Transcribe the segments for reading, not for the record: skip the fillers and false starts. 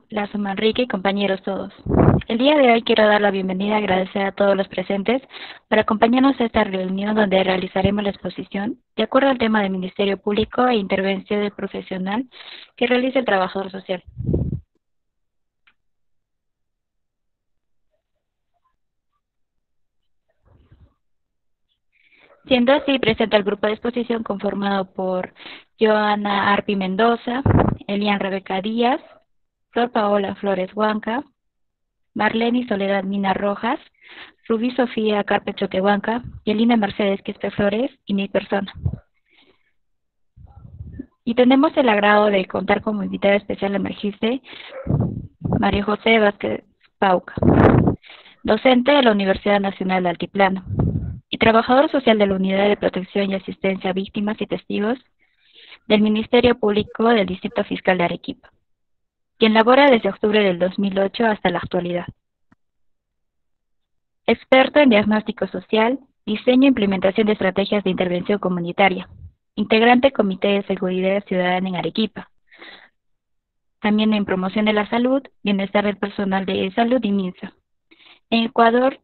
Lazo Manrique y compañeros todos. El día de hoy quiero dar la bienvenida y agradecer a todos los presentes por acompañarnos a esta reunión donde realizaremos la exposición de acuerdo al tema del Ministerio Público e intervención del profesional que realiza el trabajador social. Siendo así, presenta el grupo de exposición conformado por Joana Arpi Mendoza, Elian Rebeca Díaz, Flor Paola Flores Huanca, Marlene Soledad Mina Rojas, Rubí Sofía Carpe Choquehuanca, Yelina Mercedes Quispe Flores y mi persona. Y tenemos el agrado de contar como invitada especial a Emergiste María José Vázquez Pauca, docente de la Universidad Nacional de Altiplano y trabajador social de la Unidad de Protección y Asistencia a Víctimas y Testigos del Ministerio Público del Distrito Fiscal de Arequipa, quien labora desde octubre del 2008 hasta la actualidad. Experto en diagnóstico social, diseño e implementación de estrategias de intervención comunitaria, integrante Comité de Seguridad Ciudadana en Arequipa, también en promoción de la salud, bienestar del personal de salud y MINSA. En Ecuador,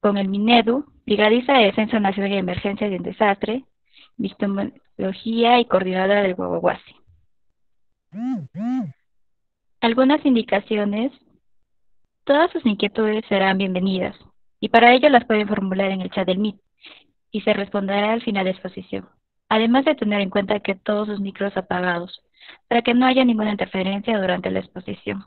con el MINEDU, brigadiza de Defensa Nacional de Emergencias y en Desastre, victimología y coordinadora del Guaguaguasi. Algunas indicaciones. Todas sus inquietudes serán bienvenidas, y para ello las pueden formular en el chat del Meet, y se responderá al final de la exposición. Además de tener en cuenta que todos sus micros apagados, para que no haya ninguna interferencia durante la exposición.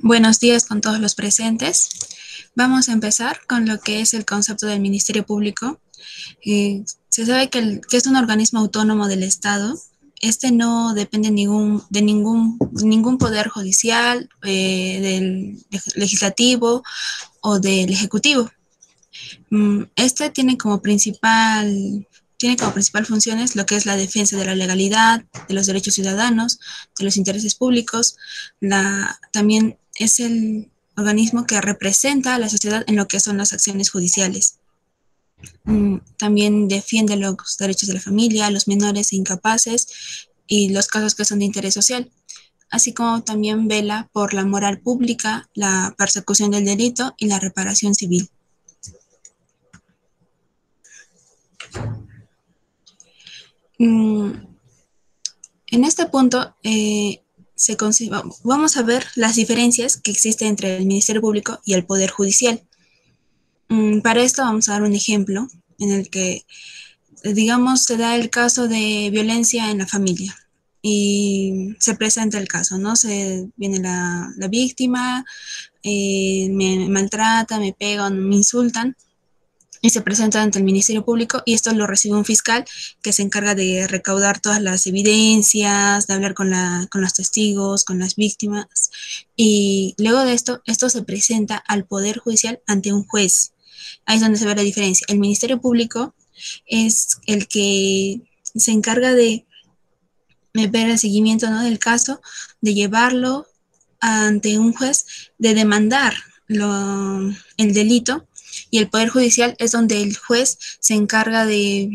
Buenos días con todos los presentes. Vamos a empezar con lo que es el concepto del Ministerio Público. Se sabe que es un organismo autónomo del Estado. Este no depende de ningún poder judicial, del legislativo o del ejecutivo. Este tiene como principal funciones lo que es la defensa de la legalidad, de los derechos ciudadanos, de los intereses públicos. También es el organismo que representa a la sociedad en lo que son las acciones judiciales. También defiende los derechos de la familia, los menores e incapaces y los casos que son de interés social, así como también vela por la moral pública, la persecución del delito y la reparación civil. En este punto, vamos a ver las diferencias que existen entre el Ministerio Público y el Poder Judicial. Para esto vamos a dar un ejemplo en el que, digamos, se da el caso de violencia en la familia y se presenta el caso, ¿no? Viene la víctima, me maltrata, me pegan, me insultan, y se presenta ante el Ministerio Público y esto lo recibe un fiscal que se encarga de recaudar todas las evidencias, de hablar con los testigos, con las víctimas, y luego de esto se presenta al Poder Judicial ante un juez. Ahí es donde se ve la diferencia. El Ministerio Público es el que se encarga de ver el seguimiento, ¿no?, del caso, de llevarlo ante un juez, de demandar el delito, y el Poder Judicial es donde el juez se encarga de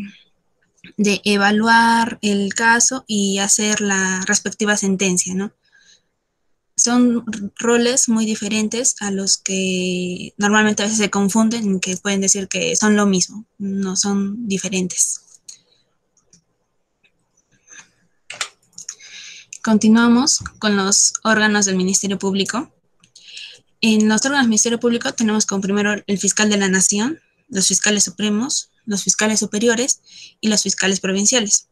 evaluar el caso y hacer la respectiva sentencia, ¿no? Son roles muy diferentes a los que normalmente a veces se confunden, que pueden decir que son lo mismo, no son diferentes. Continuamos con los órganos del Ministerio Público. En los órganos del Ministerio Público tenemos como primero el fiscal de la Nación, los fiscales supremos, los fiscales superiores y los fiscales provinciales.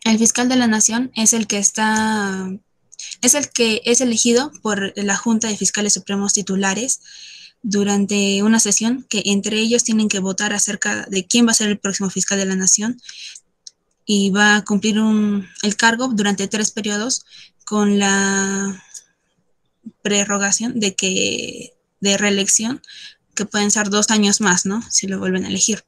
El fiscal de la Nación es el que es elegido por la Junta de Fiscales Supremos titulares durante una sesión que entre ellos tienen que votar acerca de quién va a ser el próximo fiscal de la Nación, y va a cumplir el cargo durante 3 periodos con la prerrogación de reelección, que pueden ser 2 años más, ¿no? Si lo vuelven a elegir.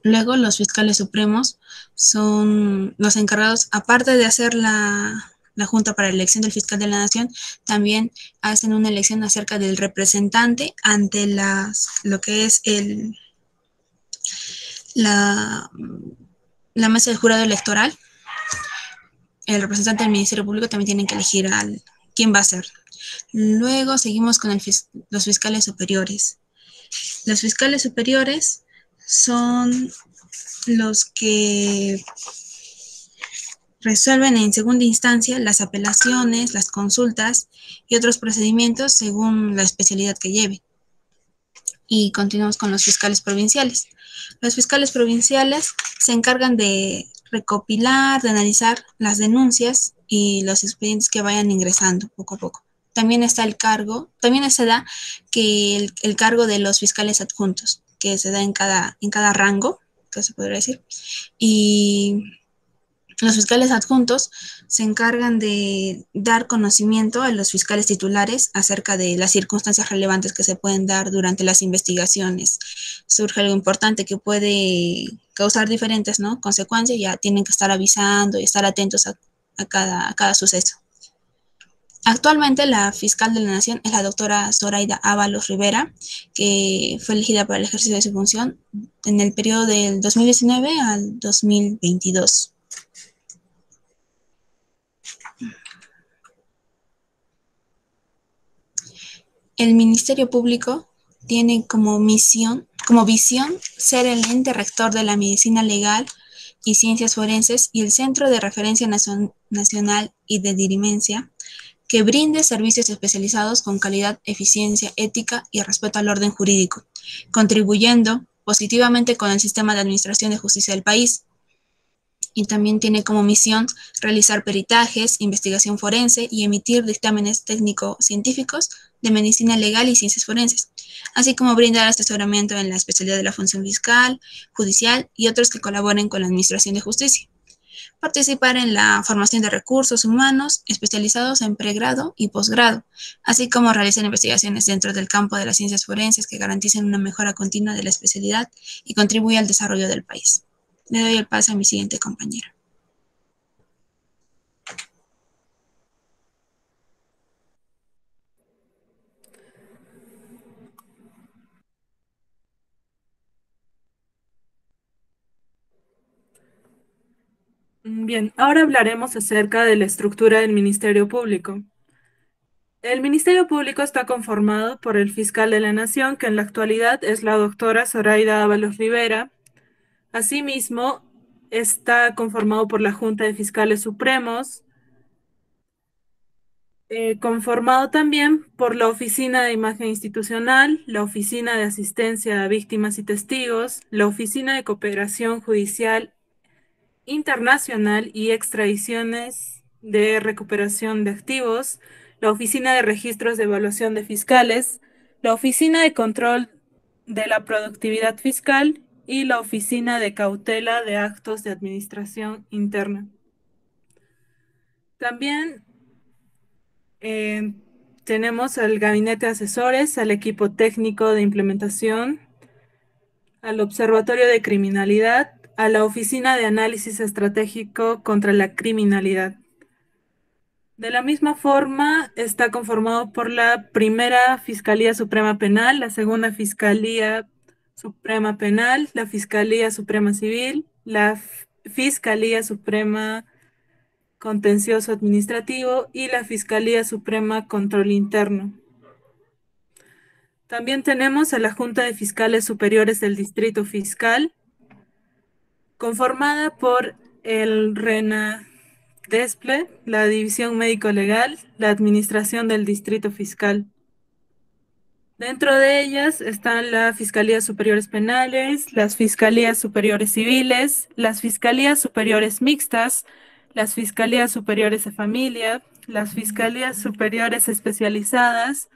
Luego, los fiscales supremos son los encargados, aparte de hacer la Junta para la elección del fiscal de la Nación, también hacen una elección acerca del representante ante lo que es la, la mesa del jurado electoral. El representante del Ministerio Público también tienen que elegir quién va a ser. Luego seguimos con los fiscales superiores. Los fiscales superiores son los que resuelven en segunda instancia las apelaciones, las consultas y otros procedimientos según la especialidad que lleve. Y continuamos con los fiscales provinciales. Los fiscales provinciales se encargan de recopilar, de analizar las denuncias y los expedientes que vayan ingresando poco a poco. También está también se da que el cargo de los fiscales adjuntos, que se da en cada rango, que se podría decir, y los fiscales adjuntos se encargan de dar conocimiento a los fiscales titulares acerca de las circunstancias relevantes que se pueden dar durante las investigaciones. Surge algo importante que puede causar diferentes, ¿no?, consecuencias, ya tienen que estar avisando y estar atentos a cada suceso. Actualmente la fiscal de la Nación es la doctora Zoraida Ábalos Rivera, que fue elegida para el ejercicio de su función en el periodo del 2019 al 2022. El Ministerio Público tiene como visión ser el ente rector de la medicina legal y ciencias forenses y el centro de referencia nacional y de dirimencia que brinde servicios especializados con calidad, eficiencia, ética y respeto al orden jurídico, contribuyendo positivamente con el sistema de administración de justicia del país. Y también tiene como misión realizar peritajes, investigación forense y emitir dictámenes técnico-científicos de medicina legal y ciencias forenses, así como brindar asesoramiento en la especialidad de la función fiscal, judicial y otros que colaboren con la administración de justicia. Participar en la formación de recursos humanos especializados en pregrado y posgrado, así como realizar investigaciones dentro del campo de las ciencias forenses que garanticen una mejora continua de la especialidad y contribuya al desarrollo del país. Le doy el paso a mi siguiente compañera. Bien, ahora hablaremos acerca de la estructura del Ministerio Público. El Ministerio Público está conformado por el fiscal de la Nación, que en la actualidad es la doctora Zoraida Ábalos Rivera. Asimismo, está conformado por la Junta de Fiscales Supremos, conformado también por la Oficina de Imagen Institucional, la Oficina de Asistencia a Víctimas y Testigos, la Oficina de Cooperación Judicial Internacional y Extradiciones de Recuperación de Activos, la Oficina de Registros de Evaluación de Fiscales, la Oficina de Control de la Productividad Fiscal y la Oficina de Cautela de Actos de Administración Interna. También tenemos al Gabinete de Asesores, al equipo técnico de implementación, al Observatorio de Criminalidad, a la Oficina de Análisis Estratégico contra la Criminalidad. De la misma forma, está conformado por la primera Fiscalía Suprema Penal, la segunda Fiscalía Suprema Penal, la Fiscalía Suprema Civil, la Fiscalía Suprema Contencioso Administrativo y la Fiscalía Suprema Control Interno. También tenemos a la Junta de Fiscales Superiores del Distrito Fiscal, conformada por el RENADESPLE, la División Médico-Legal, la Administración del Distrito Fiscal. Dentro de ellas están las Fiscalías Superiores Penales, las Fiscalías Superiores Civiles, las Fiscalías Superiores Mixtas, las Fiscalías Superiores de Familia, las Fiscalías Superiores Especializadas,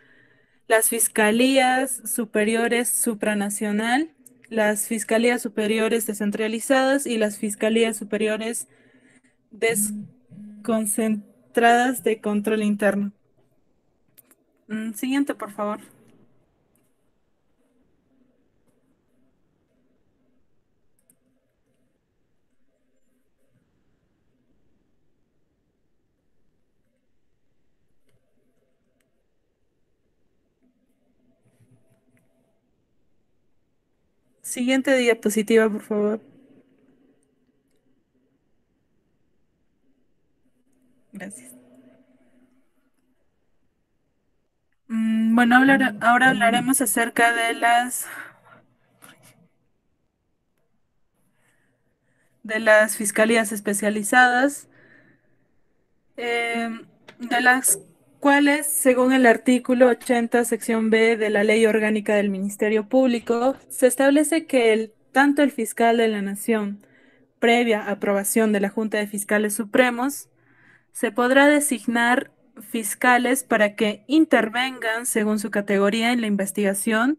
las Fiscalías Superiores Supranacional, las fiscalías superiores descentralizadas y las fiscalías superiores desconcentradas de control interno. Siguiente, por favor. Siguiente diapositiva, por favor. Gracias. Bueno, ahora hablaremos acerca de las fiscalías especializadas, de las cuales, según el artículo 80, sección B de la Ley Orgánica del Ministerio Público, se establece que tanto el fiscal de la Nación, previa aprobación de la Junta de Fiscales Supremos, se podrá designar fiscales para que intervengan según su categoría en la investigación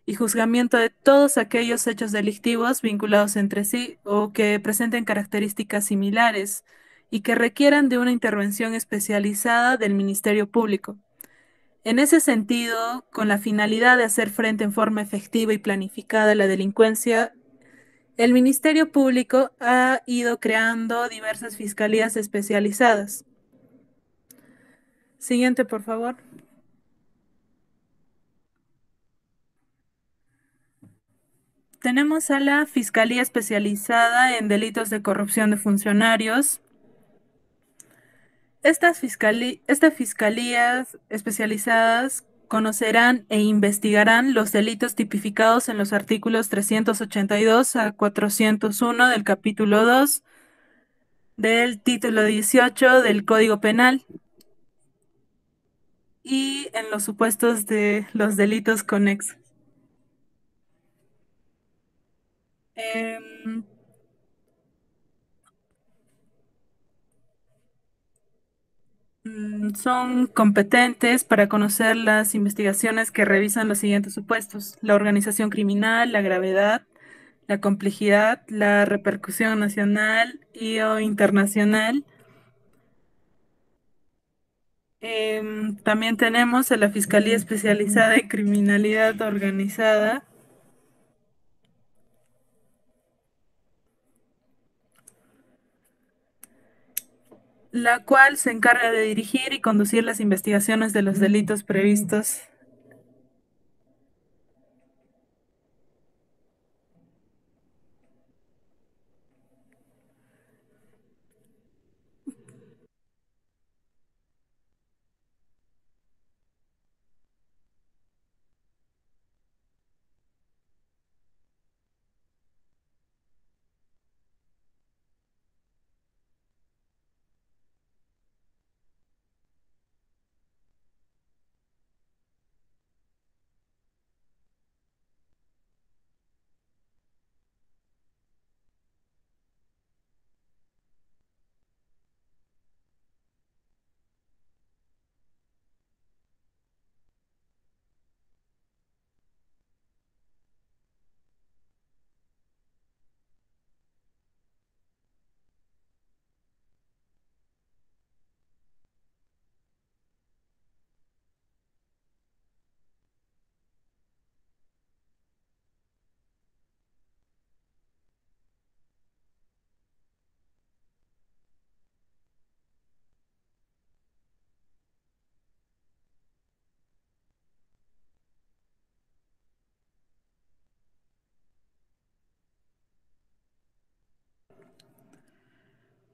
y juzgamiento de todos aquellos hechos delictivos vinculados entre sí o que presenten características similares y que requieran de una intervención especializada del Ministerio Público. En ese sentido, con la finalidad de hacer frente en forma efectiva y planificada a la delincuencia, el Ministerio Público ha ido creando diversas fiscalías especializadas. Siguiente, por favor. Tenemos a la Fiscalía Especializada en Delitos de Corrupción de Funcionarios. Estas fiscalías especializadas conocerán e investigarán los delitos tipificados en los artículos 382 a 401 del capítulo 2 del título 18 del Código Penal y en los supuestos de los delitos conexos. Son competentes para conocer las investigaciones que revisan los siguientes supuestos: la organización criminal, la gravedad, la complejidad, la repercusión nacional y o internacional. También tenemos a la Fiscalía Especializada en Criminalidad Organizada, la cual se encarga de dirigir y conducir las investigaciones de los delitos previstos.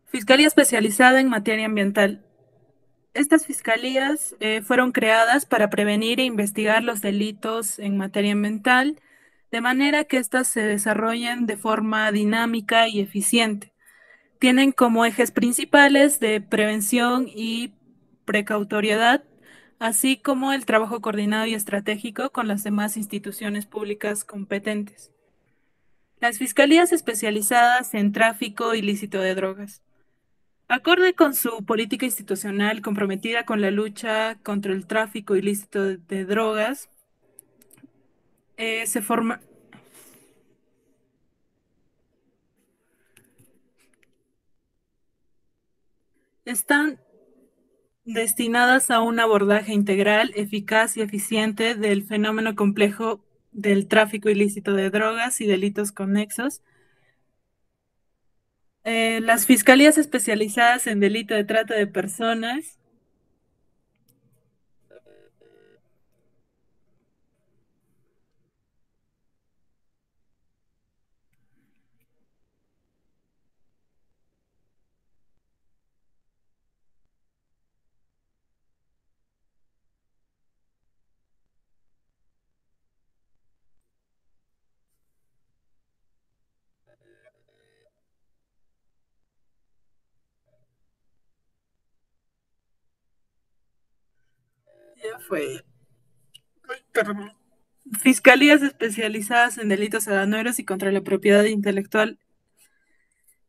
Fiscalía Especializada en Materia Ambiental. Estas fiscalías fueron creadas para prevenir e investigar los delitos en materia ambiental, de manera que éstas se desarrollen de forma dinámica y eficiente. Tienen como ejes principales de prevención y precautoriedad, así como el trabajo coordinado y estratégico con las demás instituciones públicas competentes. Las fiscalías especializadas en tráfico ilícito de drogas. Acorde con su política institucional comprometida con la lucha contra el tráfico ilícito de drogas, se forma... Están destinadas a un abordaje integral, eficaz y eficiente del fenómeno complejo del tráfico ilícito de drogas y delitos conexos. Las fiscalías especializadas en delito de trata de personas. Ya fue. Perdón. Fiscalías especializadas en delitos aduaneros y contra la propiedad intelectual.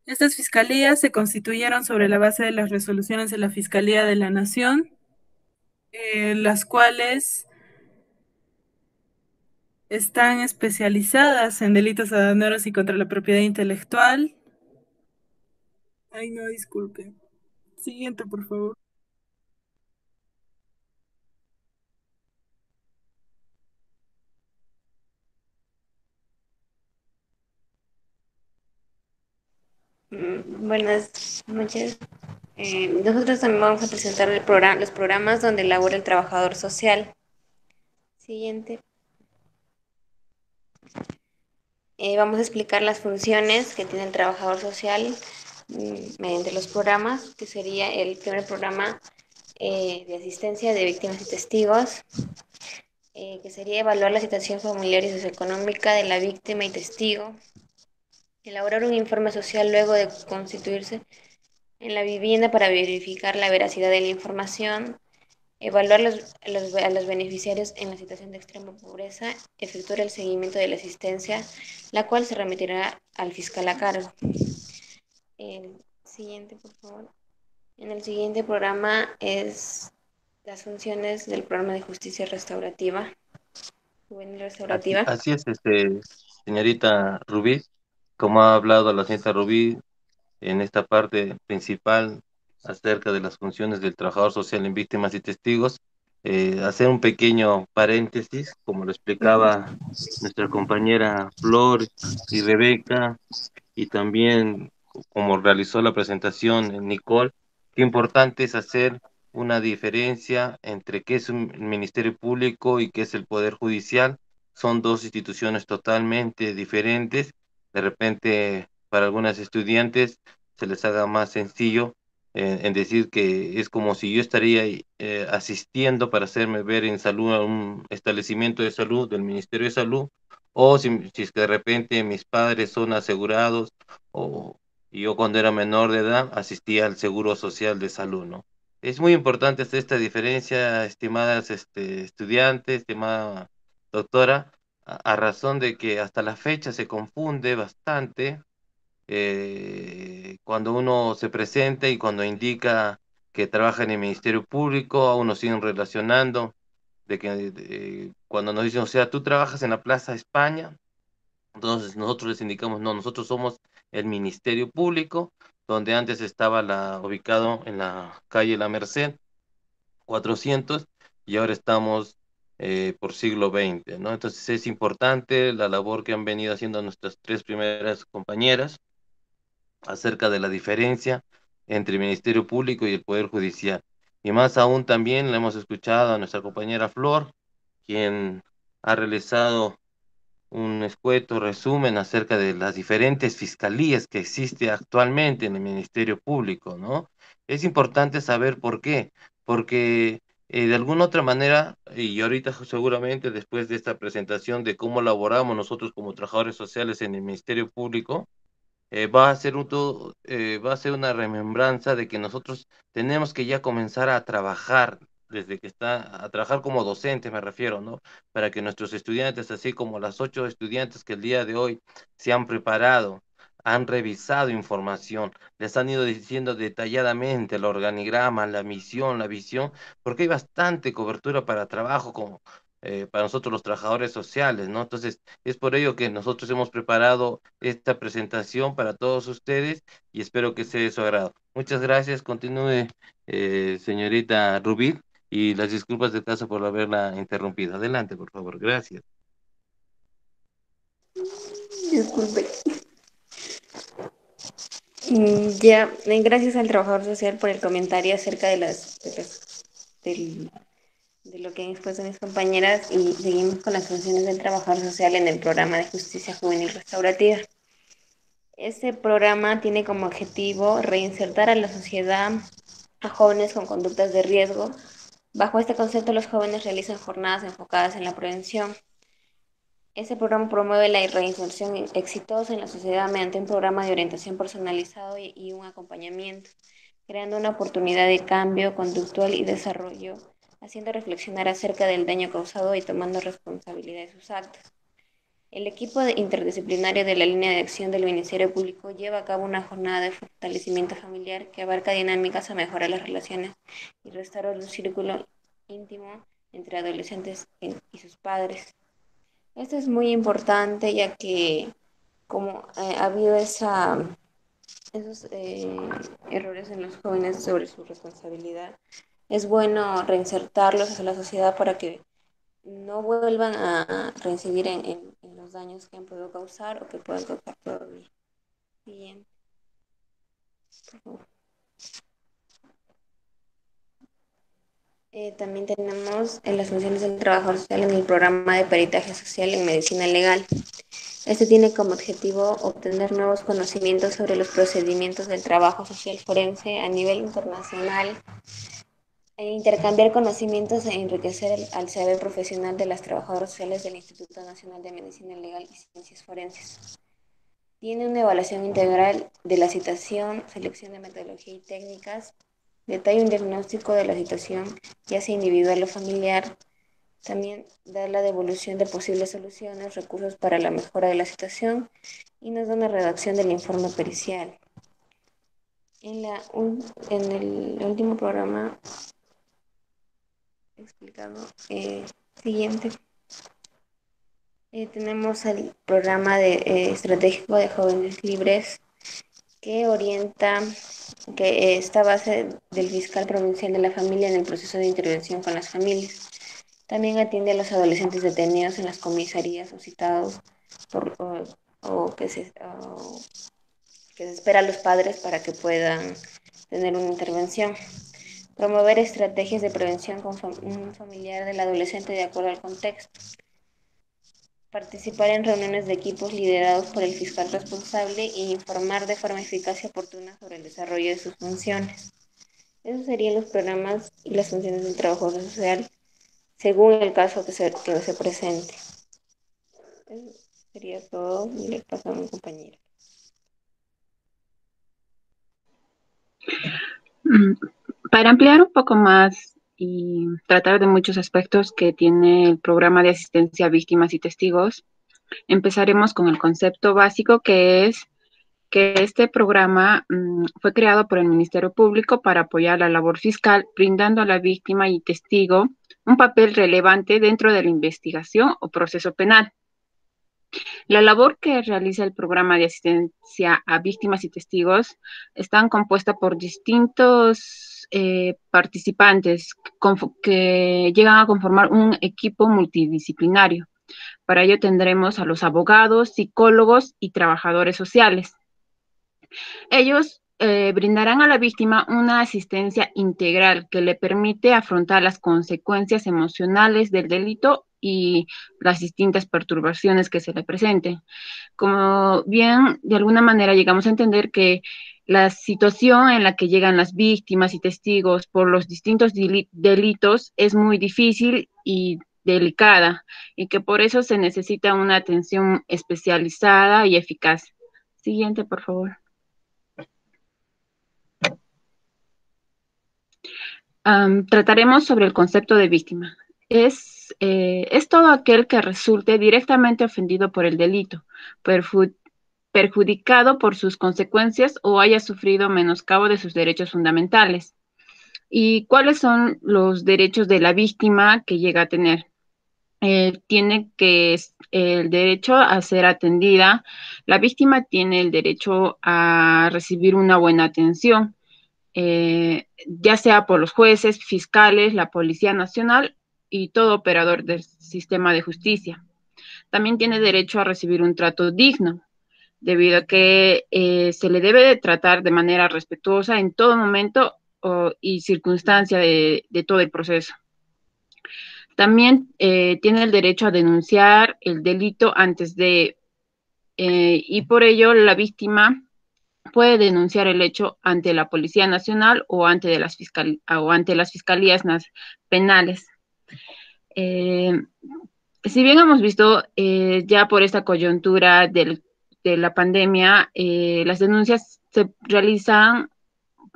Estas fiscalías se constituyeron sobre la base de las resoluciones de la Fiscalía de la Nación, las cuales están especializadas en delitos aduaneros y contra la propiedad intelectual. Ay, no, disculpe. Siguiente, por favor. Buenas noches. Nosotros también vamos a presentar los programas donde labora el trabajador social. Siguiente. Vamos a explicar las funciones que tiene el trabajador social mediante los programas, que sería el primer programa de asistencia de víctimas y testigos, que sería evaluar la situación familiar y socioeconómica de la víctima y testigo, elaborar un informe social luego de constituirse en la vivienda para verificar la veracidad de la información, evaluar a los beneficiarios en la situación de extrema pobreza, efectuar el seguimiento de la asistencia, la cual se remitirá al fiscal a cargo. El siguiente, por favor. En el siguiente programa es las funciones del programa de justicia restaurativa, juvenil Así, restaurativa. así es, señorita Rubí, como ha hablado la señorita Rubí en esta parte principal acerca de las funciones del trabajador social en víctimas y testigos, hacer un pequeño paréntesis, como lo explicaba nuestra compañera Flor y Rebeca, y también como realizó la presentación Nicole, qué importante es hacer una diferencia entre qué es un ministerio público y qué es el Poder Judicial. Son dos instituciones totalmente diferentes. De repente, para algunas estudiantes se les haga más sencillo en decir que es como si yo estaría asistiendo para hacerme ver en salud a un establecimiento de salud del Ministerio de Salud, o si es que de repente mis padres son asegurados o y yo cuando era menor de edad asistía al Seguro Social de Salud, ¿no? Es muy importante hacer esta diferencia, estimadas estudiantes, estimada doctora, a razón de que hasta la fecha se confunde bastante cuando uno se presenta y cuando indica que trabaja en el Ministerio Público, a uno siguen relacionando de que cuando nos dicen, o sea, tú trabajas en la Plaza España, entonces nosotros les indicamos, no, nosotros somos el Ministerio Público, donde antes estaba ubicado en la calle La Merced, 400, y ahora estamos por siglo XX, ¿no? Entonces es importante la labor que han venido haciendo nuestras tres primeras compañeras acerca de la diferencia entre el Ministerio Público y el Poder Judicial. Y más aún también le hemos escuchado a nuestra compañera Flor, quien ha realizado un escueto resumen acerca de las diferentes fiscalías que existe actualmente en el Ministerio Público, ¿no? Es importante saber por qué, porque de alguna otra manera, y ahorita seguramente después de esta presentación de cómo laboramos nosotros como trabajadores sociales en el Ministerio Público, va a ser va a ser una remembranza de que nosotros tenemos que ya comenzar a trabajar desde que a trabajar como docentes me refiero, ¿no? Para que nuestros estudiantes, así como las 8 estudiantes que el día de hoy se han preparado, han revisado información, les han ido diciendo detalladamente el organigrama, la misión, la visión, porque hay bastante cobertura para trabajo para nosotros los trabajadores sociales, ¿no? Entonces, es por ello que nosotros hemos preparado esta presentación para todos ustedes y espero que sea de su agrado. Muchas gracias. Continúe, señorita Rubí, y las disculpas del caso por haberla interrumpido. Adelante, por favor. Gracias. Disculpe. Ya, gracias al trabajador social por el comentario acerca de lo que han expuesto mis compañeras, y seguimos con las funciones del trabajador social en el programa de justicia juvenil restaurativa. Este programa tiene como objetivo reinsertar a la sociedad a jóvenes con conductas de riesgo. Bajo este concepto, los jóvenes realizan jornadas enfocadas en la prevención. Este programa promueve la reinserción exitosa en la sociedad mediante un programa de orientación personalizado y un acompañamiento, creando una oportunidad de cambio conductual y desarrollo, haciendo reflexionar acerca del daño causado y tomando responsabilidad de sus actos. El equipo interdisciplinario de la línea de acción del Ministerio Público lleva a cabo una jornada de fortalecimiento familiar que abarca dinámicas a mejorar las relaciones y restaurar un círculo íntimo entre adolescentes y sus padres. Esto es muy importante, ya que como ha habido esos errores en los jóvenes sobre su responsabilidad, es bueno reinsertarlos hacia la sociedad para que no vuelvan a reincidir en los daños que han podido causar o que puedan causar todavía. Bien, por favor. También tenemos las funciones del trabajador social en el programa de peritaje social en medicina legal. Este tiene como objetivo obtener nuevos conocimientos sobre los procedimientos del trabajo social forense a nivel internacional, intercambiar conocimientos e enriquecer al saber profesional de las trabajadoras sociales del Instituto Nacional de Medicina Legal y Ciencias Forenses. Tiene una evaluación integral de la citación, selección de metodología y técnicas, detalla un diagnóstico de la situación, ya sea individual o familiar. También da la devolución de posibles soluciones, recursos para la mejora de la situación, y nos da una redacción del informe pericial. En el último programa explicado siguiente, tenemos el programa estratégico de jóvenes libres, que orienta, que está a base del fiscal provincial de la familia en el proceso de intervención con las familias. También atiende a los adolescentes detenidos en las comisarías o citados que se espera a los padres para que puedan tener una intervención. Promover estrategias de prevención con un familiar del adolescente de acuerdo al contexto. Participar en reuniones de equipos liderados por el fiscal responsable e informar de forma eficaz y oportuna sobre el desarrollo de sus funciones. Esos serían los programas y las funciones del trabajador social según el caso que se presente. Eso sería todo y le paso a mi compañera. Para ampliar un poco más y tratar de muchos aspectos que tiene el programa de asistencia a víctimas y testigos, empezaremos con el concepto básico, que es que este programa fue creado por el Ministerio Público para apoyar la labor fiscal, brindando a la víctima y testigo un papel relevante dentro de la investigación o proceso penal. La labor que realiza el programa de asistencia a víctimas y testigos está compuesta por distintos participantes que llegan a conformar un equipo multidisciplinario. Para ello tendremos a los abogados, psicólogos y trabajadores sociales. Ellos brindarán a la víctima una asistencia integral que le permite afrontar las consecuencias emocionales del delito y las distintas perturbaciones que se le presenten. Como bien, de alguna manera llegamos a entender que la situación en la que llegan las víctimas y testigos por los distintos delitos es muy difícil y delicada, y que por eso se necesita una atención especializada y eficaz. Siguiente, por favor. Trataremos sobre el concepto de víctima. Es todo aquel que resulte directamente ofendido por el delito, perjudicado por sus consecuencias o haya sufrido menoscabo de sus derechos fundamentales. ¿Y cuáles son los derechos de la víctima que llega a tener? tiene el derecho a ser atendida. La víctima tiene el derecho a recibir una buena atención, ya sea por los jueces, fiscales, la Policía Nacional y todo operador del sistema de justicia. También tiene derecho a recibir un trato digno, debido a que se le debe de tratar de manera respetuosa en todo momento y circunstancia de todo el proceso. También tiene el derecho a denunciar el delito antes de, y por ello la víctima puede denunciar el hecho ante la Policía Nacional o ante las fiscalías penales. Si bien hemos visto ya por esta coyuntura de la pandemia, las denuncias se realizan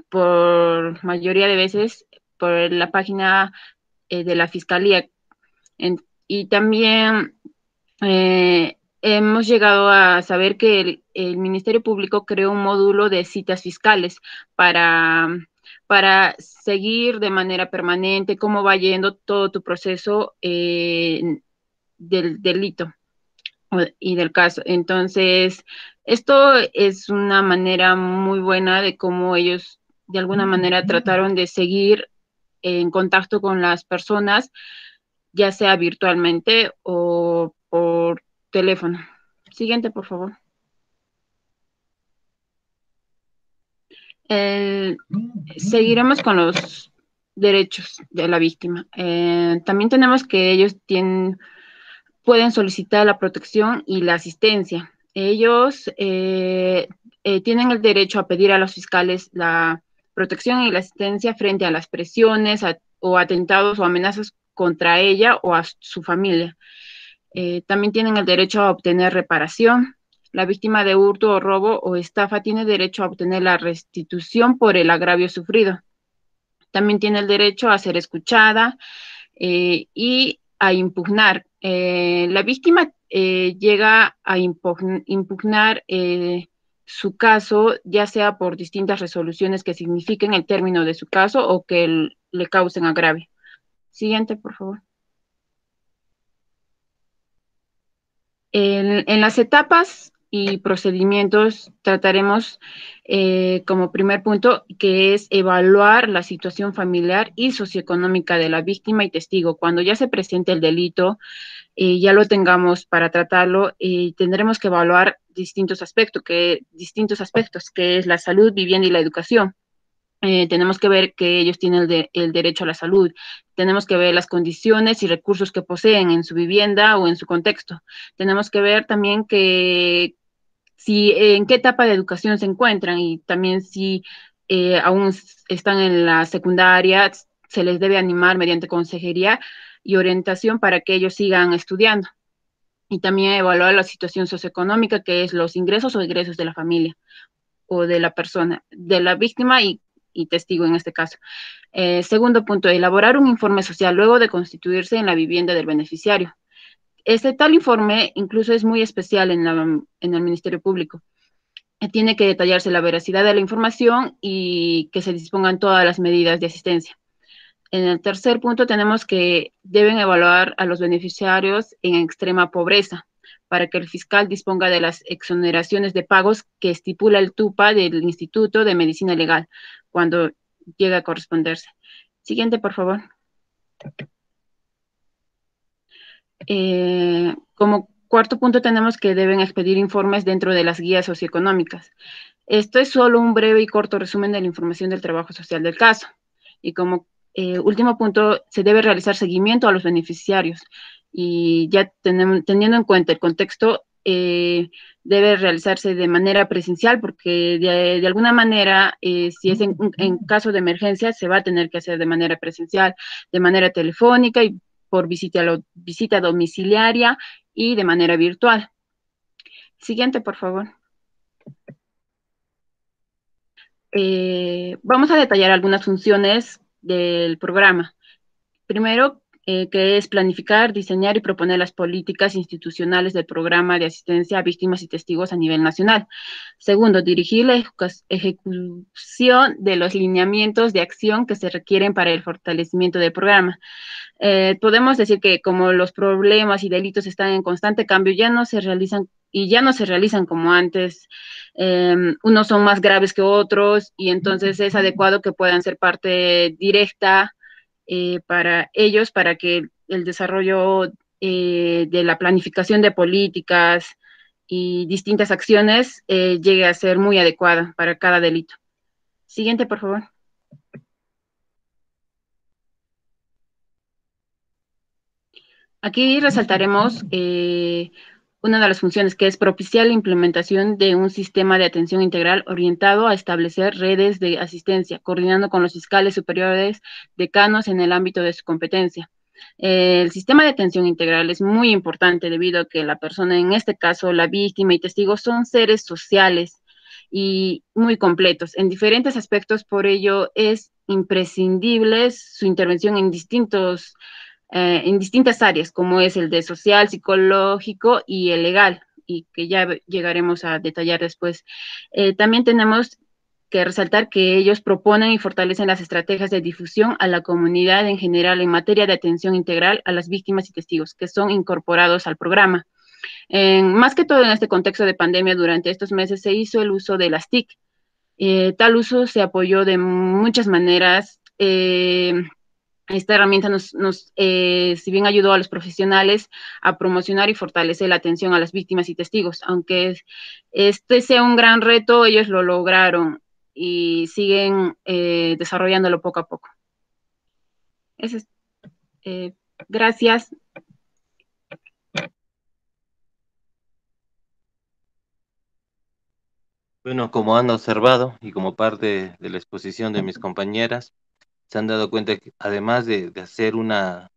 por mayoría de veces por la página de la Fiscalía. Y también hemos llegado a saber que el Ministerio Público creó un módulo de citas fiscales para, seguir de manera permanente cómo va yendo todo tu proceso del delito y del caso. Entonces, esto es una manera muy buena de cómo ellos de alguna manera trataron de seguir en contacto con las personas, ya sea virtualmente o por teléfono. Siguiente, por favor. Seguiremos con los derechos de la víctima. También tenemos que ellos pueden solicitar la protección y la asistencia. Ellos tienen el derecho a pedir a los fiscales la protección y la asistencia frente a las presiones o atentados o amenazas contra ella o a su familia. También tienen el derecho a obtener reparación. La víctima de hurto o robo o estafa tiene derecho a obtener la restitución por el agravio sufrido. También tiene el derecho a ser escuchada y a impugnar. La víctima llega a impugnar su caso, ya sea por distintas resoluciones que signifiquen el término de su caso o que le causen agravio. Siguiente, por favor. En las etapas y procedimientos trataremos como primer punto que es evaluar la situación familiar y socioeconómica de la víctima y testigo. Cuando ya se presente el delito, ya lo tengamos para tratarlo, tendremos que evaluar distintos aspectos, que es la salud, vivienda y la educación. Tenemos que ver que ellos tienen el derecho a la salud. Tenemos que ver las condiciones y recursos que poseen en su vivienda o en su contexto. Tenemos que ver también en qué etapa de educación se encuentran y también si aún están en la secundaria, se les debe animar mediante consejería y orientación para que ellos sigan estudiando. Y también evaluar la situación socioeconómica, que es los ingresos o egresos de la familia o de la persona, de la víctima y testigo en este caso. Segundo punto, elaborar un informe social luego de constituirse en la vivienda del beneficiario. Este tal informe incluso es muy especial en el Ministerio Público. Tiene que detallarse la veracidad de la información y que se dispongan todas las medidas de asistencia. En el tercer punto tenemos que deben evaluar a los beneficiarios en extrema pobreza para que el fiscal disponga de las exoneraciones de pagos que estipula el TUPA del Instituto de Medicina Legal cuando llega a corresponderse. Siguiente, por favor. Como cuarto punto tenemos que deben expedir informes dentro de las guías socioeconómicas. Esto es solo un breve y corto resumen de la información del trabajo social del caso. Y como último punto, se debe realizar seguimiento a los beneficiarios y ya teniendo en cuenta el contexto, debe realizarse de manera presencial porque de alguna manera, si es en caso de emergencia, se va a tener que hacer de manera presencial, de manera telefónica y por visita domiciliaria y de manera virtual. Siguiente, por favor. Vamos a detallar algunas funciones del programa. Primero, que es planificar, diseñar y proponer las políticas institucionales del programa de asistencia a víctimas y testigos a nivel nacional. Segundo, dirigir la ejecución de los lineamientos de acción que se requieren para el fortalecimiento del programa. Podemos decir que como los problemas y delitos están en constante cambio, ya no se realizan como antes. Unos son más graves que otros y entonces es adecuado que puedan ser parte directa para ellos, para que el desarrollo de la planificación de políticas y distintas acciones llegue a ser muy adecuada para cada delito. Siguiente, por favor. Aquí resaltaremos una de las funciones, que es propiciar la implementación de un sistema de atención integral orientado a establecer redes de asistencia, coordinando con los fiscales superiores decanos en el ámbito de su competencia. El sistema de atención integral es muy importante debido a que la persona, en este caso la víctima y testigos, son seres sociales y muy completos en diferentes aspectos. Por ello es imprescindible su intervención en distintas áreas, como es el de social, psicológico y el legal, y que ya llegaremos a detallar después. También tenemos que resaltar que ellos proponen y fortalecen las estrategias de difusión a la comunidad en general en materia de atención integral a las víctimas y testigos que son incorporados al programa. Más que todo en este contexto de pandemia, durante estos meses se hizo el uso de las TIC. Tal uso se apoyó de muchas maneras. Esta herramienta si bien ayudó a los profesionales a promocionar y fortalecer la atención a las víctimas y testigos, aunque este sea un gran reto, ellos lo lograron y siguen desarrollándolo poco a poco. Eso es, gracias. Bueno, como han observado y como parte de la exposición de mis compañeras, se han dado cuenta que además de hacer una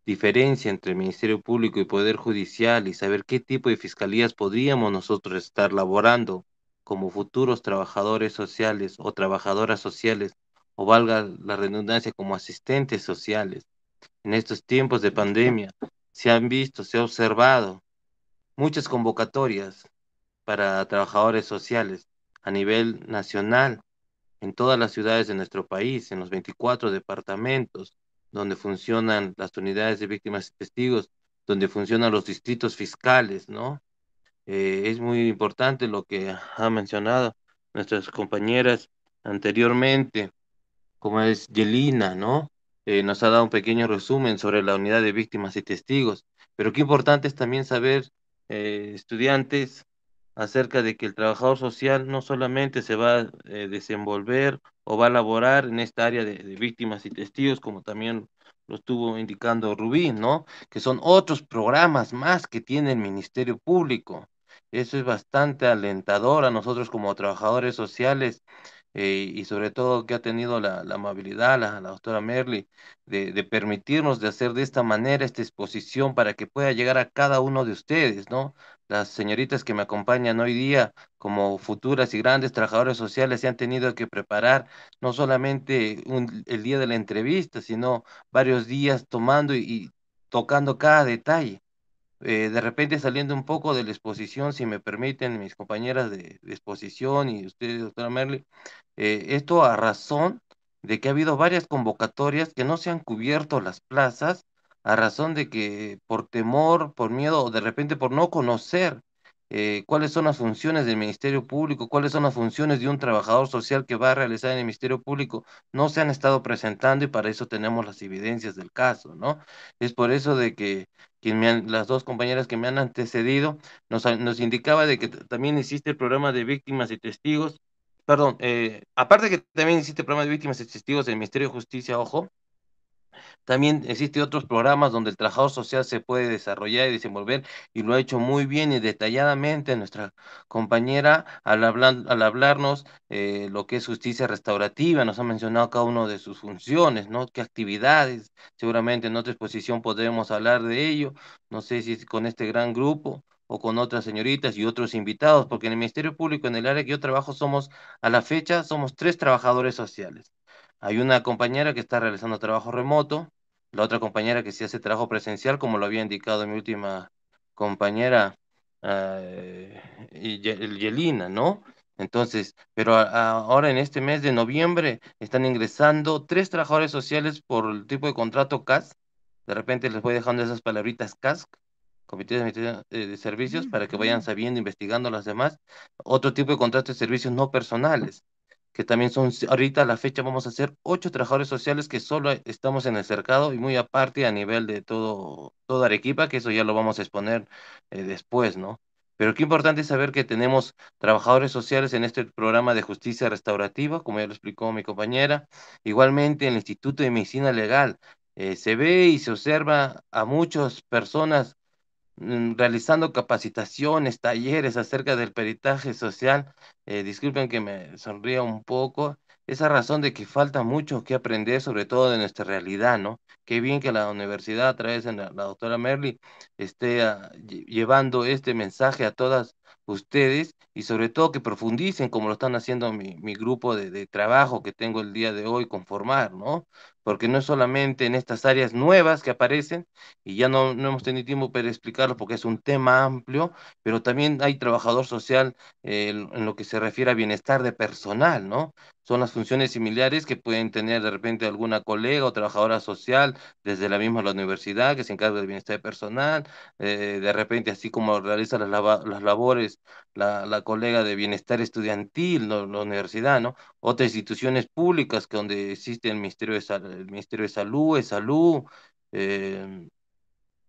diferencia entre Ministerio Público y Poder Judicial y saber qué tipo de fiscalías podríamos nosotros estar laborando como futuros trabajadores sociales o trabajadoras sociales, o valga la redundancia, como asistentes sociales. En estos tiempos de pandemia se han visto, se ha observado muchas convocatorias para trabajadores sociales a nivel nacional en todas las ciudades de nuestro país, en los 24 departamentos, donde funcionan las unidades de víctimas y testigos, donde funcionan los distritos fiscales, ¿no? Es muy importante lo que han mencionado nuestras compañeras anteriormente, como es Yelina, ¿no? Nos ha dado un pequeño resumen sobre la unidad de víctimas y testigos, pero qué importante es también saber, estudiantes, acerca de que el trabajador social no solamente se va a desenvolver o va a laborar en esta área de víctimas y testigos, como también lo estuvo indicando Rubí, ¿no? Que son otros programas más que tiene el Ministerio Público. Eso es bastante alentador a nosotros como trabajadores sociales, y sobre todo que ha tenido la amabilidad, la doctora Merly, de permitirnos de hacer de esta manera esta exposición para que pueda llegar a cada uno de ustedes, ¿no? Las señoritas que me acompañan hoy día como futuras y grandes trabajadoras sociales se han tenido que preparar no solamente el día de la entrevista, sino varios días tomando y tocando cada detalle. De repente saliendo un poco de la exposición, si me permiten mis compañeras de exposición y usted, doctora Merly, esto a razón de que ha habido varias convocatorias que no se han cubierto las plazas, a razón de que por temor, por miedo o de repente por no conocer cuáles son las funciones del Ministerio Público, cuáles son las funciones de un trabajador social que va a realizar en el Ministerio Público, no se han estado presentando y para eso tenemos las evidencias del caso, ¿no? Es por eso de que las dos compañeras que me han antecedido nos indicaba de que también existe el programa de víctimas y testigos. Perdón, aparte que también existe el programa de víctimas y testigos del Ministerio de Justicia, ojo, también existen otros programas donde el trabajador social se puede desarrollar y desenvolver, y lo ha hecho muy bien y detalladamente nuestra compañera al hablarnos lo que es justicia restaurativa. Nos ha mencionado cada uno de sus funciones, ¿no? Qué actividades, seguramente en otra exposición podremos hablar de ello, no sé si es con este gran grupo o con otras señoritas y otros invitados, porque en el Ministerio Público, en el área que yo trabajo, a la fecha, somos 3 trabajadores sociales. Hay una compañera que está realizando trabajo remoto, la otra compañera que sí hace trabajo presencial, como lo había indicado mi última compañera, Yelina, ¿no? Entonces, pero ahora en este mes de noviembre están ingresando 3 trabajadores sociales por el tipo de contrato CAS. De repente les voy dejando esas palabritas CAS, Comité de Administración de Servicios, para que vayan sabiendo, investigando las demás. Otro tipo de contrato de servicios no personales, que también son, ahorita a la fecha vamos a hacer 8 trabajadores sociales que solo estamos en el cercado y muy aparte a nivel de todo Arequipa, que eso ya lo vamos a exponer después, ¿no? Pero qué importante es saber que tenemos trabajadores sociales en este programa de justicia restaurativa, como ya lo explicó mi compañera. Igualmente en el Instituto de Medicina Legal se ve y se observa a muchas personas realizando capacitaciones, talleres acerca del peritaje social. Disculpen que me sonría un poco, esa razón de que falta mucho que aprender, sobre todo de nuestra realidad, ¿no? Qué bien que la universidad, a través de la doctora Merly, esté llevando este mensaje a todas ustedes y sobre todo que profundicen como lo están haciendo mi grupo de trabajo que tengo el día de hoy conformar, ¿no? Porque no es solamente en estas áreas nuevas que aparecen, y ya no hemos tenido tiempo para explicarlo porque es un tema amplio, pero también hay trabajador social en lo que se refiere a bienestar de personal, ¿no? Son las funciones similares que pueden tener de repente alguna colega o trabajadora social desde la universidad que se encarga del bienestar de personal, de repente así como realiza las labores la colega de bienestar estudiantil, la universidad, ¿no? Otras instituciones públicas que donde existe el Ministerio de Salud, eh,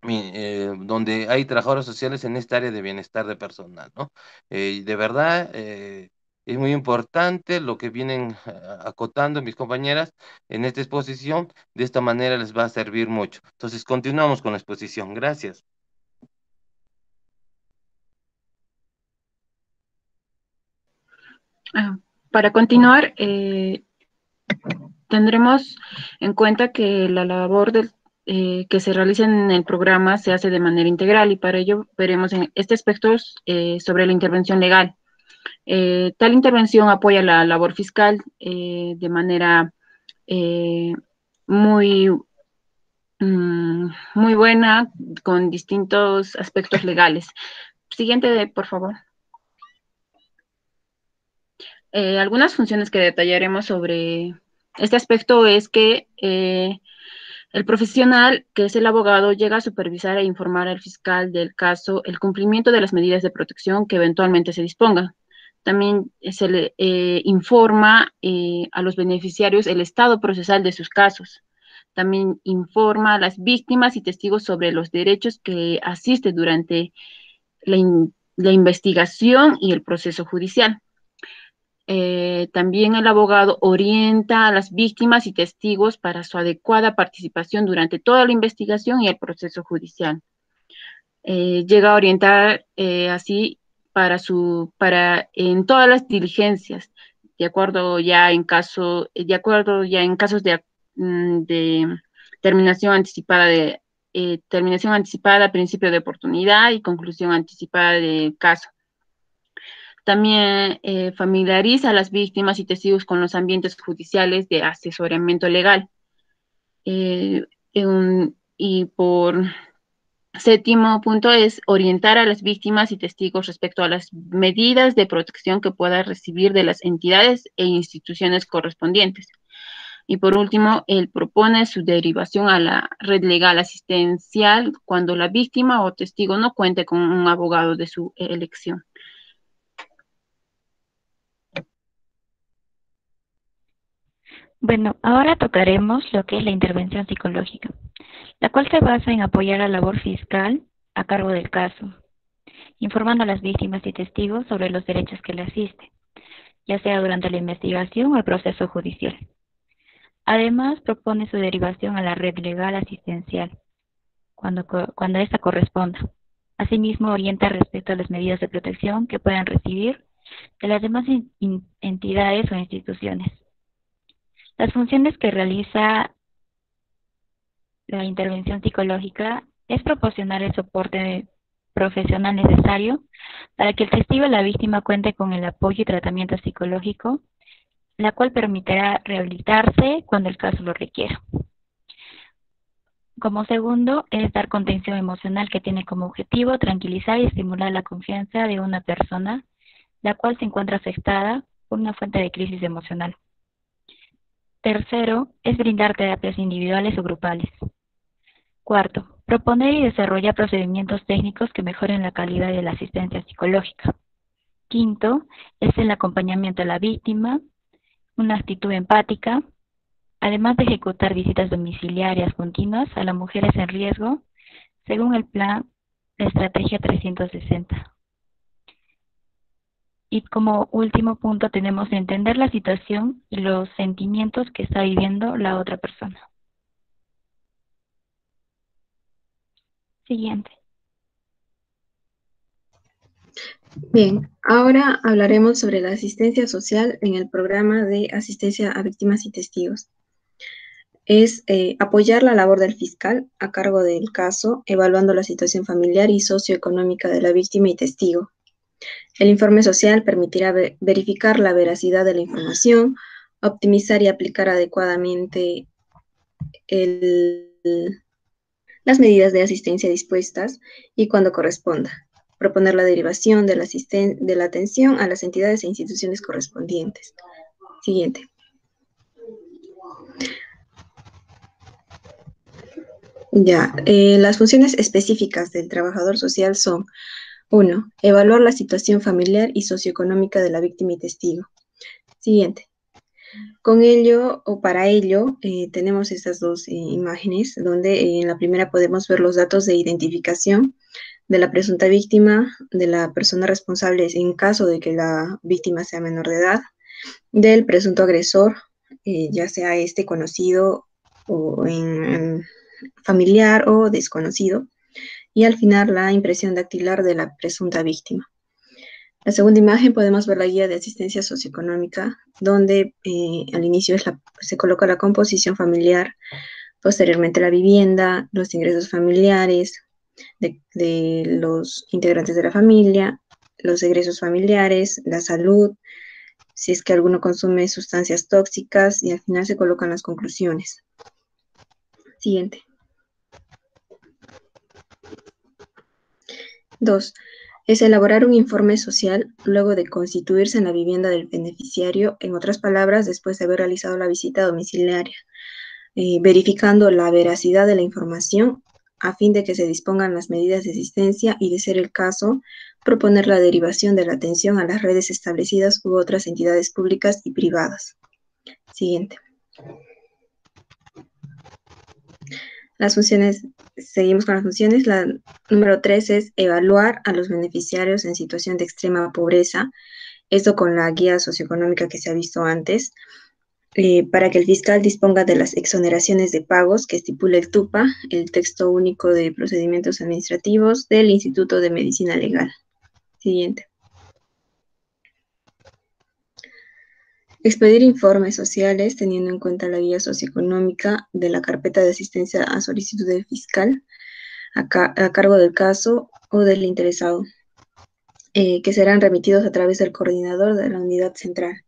donde hay trabajadores sociales en esta área de bienestar de personal, ¿no? De verdad, es muy importante lo que vienen acotando mis compañeras en esta exposición, de esta manera les va a servir mucho. Entonces, continuamos con la exposición. Gracias. Para continuar, tendremos en cuenta que la labor que se realiza en el programa se hace de manera integral y para ello veremos en este aspecto sobre la intervención legal. Tal intervención apoya la labor fiscal de manera muy, muy buena con distintos aspectos legales. Siguiente, por favor. Algunas funciones que detallaremos sobre este aspecto es que el profesional, que es el abogado, llega a supervisar e informar al fiscal del caso el cumplimiento de las medidas de protección que eventualmente se dispongan. También se le informa a los beneficiarios el estado procesal de sus casos. También informa a las víctimas y testigos sobre los derechos que asisten durante la investigación y el proceso judicial. También el abogado orienta a las víctimas y testigos para su adecuada participación durante toda la investigación y el proceso judicial. Llega a orientar así en todas las diligencias, de acuerdo ya en casos de terminación anticipada, principio de oportunidad y conclusión anticipada del caso. También familiariza a las víctimas y testigos con los ambientes judiciales de asesoramiento legal. Y por séptimo punto es orientar a las víctimas y testigos respecto a las medidas de protección que pueda recibir de las entidades e instituciones correspondientes. Y por último, él propone su derivación a la red legal asistencial cuando la víctima o testigo no cuente con un abogado de su elección. Bueno, ahora tocaremos lo que es la intervención psicológica, la cual se basa en apoyar la labor fiscal a cargo del caso, informando a las víctimas y testigos sobre los derechos que le asisten, ya sea durante la investigación o el proceso judicial. Además, propone su derivación a la red legal asistencial, cuando ésta corresponda. Asimismo, orienta respecto a las medidas de protección que puedan recibir de las demás entidades o instituciones. Las funciones que realiza la intervención psicológica es proporcionar el soporte profesional necesario para que el testigo y la víctima cuente con el apoyo y tratamiento psicológico, la cual permitirá rehabilitarse cuando el caso lo requiera. Como segundo, es dar contención emocional, que tiene como objetivo tranquilizar y estimular la confianza de una persona, la cual se encuentra afectada por una fuente de crisis emocional. Tercero, es brindar terapias individuales o grupales. Cuarto, proponer y desarrollar procedimientos técnicos que mejoren la calidad de la asistencia psicológica. Quinto, es el acompañamiento a la víctima, una actitud empática, además de ejecutar visitas domiciliarias continuas a las mujeres en riesgo, según el plan de Estrategia 360. Y como último punto tenemos entender la situación y los sentimientos que está viviendo la otra persona. Siguiente. Bien, ahora hablaremos sobre la asistencia social en el programa de asistencia a víctimas y testigos. Es apoyar la labor del fiscal a cargo del caso, evaluando la situación familiar y socioeconómica de la víctima y testigo. El informe social permitirá verificar la veracidad de la información, optimizar y aplicar adecuadamente las medidas de asistencia dispuestas y cuando corresponda. Proponer la derivación de la atención a las entidades e instituciones correspondientes. Siguiente. Ya, las funciones específicas del trabajador social son: 1. Evaluar la situación familiar y socioeconómica de la víctima y testigo. Siguiente. Con ello, o para ello, tenemos estas dos imágenes, donde en la primera podemos ver los datos de identificación de la presunta víctima, de la persona responsable en caso de que la víctima sea menor de edad, del presunto agresor, ya sea este conocido o familiar o desconocido, y al final la impresión dactilar de la presunta víctima. La segunda imagen podemos ver la guía de asistencia socioeconómica, donde al inicio se coloca la composición familiar, posteriormente la vivienda, los ingresos familiares de los integrantes de la familia, los egresos familiares, la salud, si es que alguno consume sustancias tóxicas, y al final se colocan las conclusiones. Siguiente. 2. Es elaborar un informe social luego de constituirse en la vivienda del beneficiario, en otras palabras, después de haber realizado la visita domiciliaria, verificando la veracidad de la información a fin de que se dispongan las medidas de asistencia y, de ser el caso, proponer la derivación de la atención a las redes establecidas u otras entidades públicas y privadas. Siguiente. Las funciones, seguimos con las funciones. La número 3 es evaluar a los beneficiarios en situación de extrema pobreza, esto con la guía socioeconómica que se ha visto antes, para que el fiscal disponga de las exoneraciones de pagos que estipula el TUPA, el Texto Único de Procedimientos Administrativos del Instituto de Medicina Legal. Siguiente. Expedir informes sociales teniendo en cuenta la guía socioeconómica de la carpeta de asistencia a solicitud del fiscal a cargo del caso o del interesado, que serán remitidos a través del coordinador de la unidad central.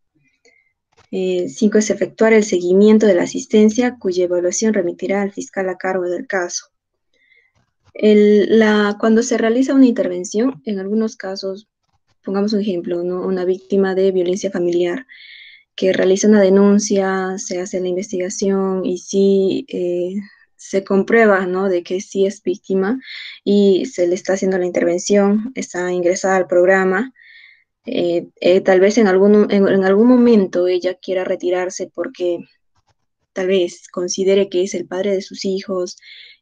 5 es efectuar el seguimiento de la asistencia, cuya evaluación remitirá al fiscal a cargo del caso. Cuando se realiza una intervención, en algunos casos, pongamos un ejemplo, ¿no? Una víctima de violencia familiar que realiza una denuncia, se hace la investigación y si se comprueba, ¿no?, de que sí es víctima y se le está haciendo la intervención, está ingresada al programa, tal vez en algún momento ella quiera retirarse porque tal vez considere que es el padre de sus hijos,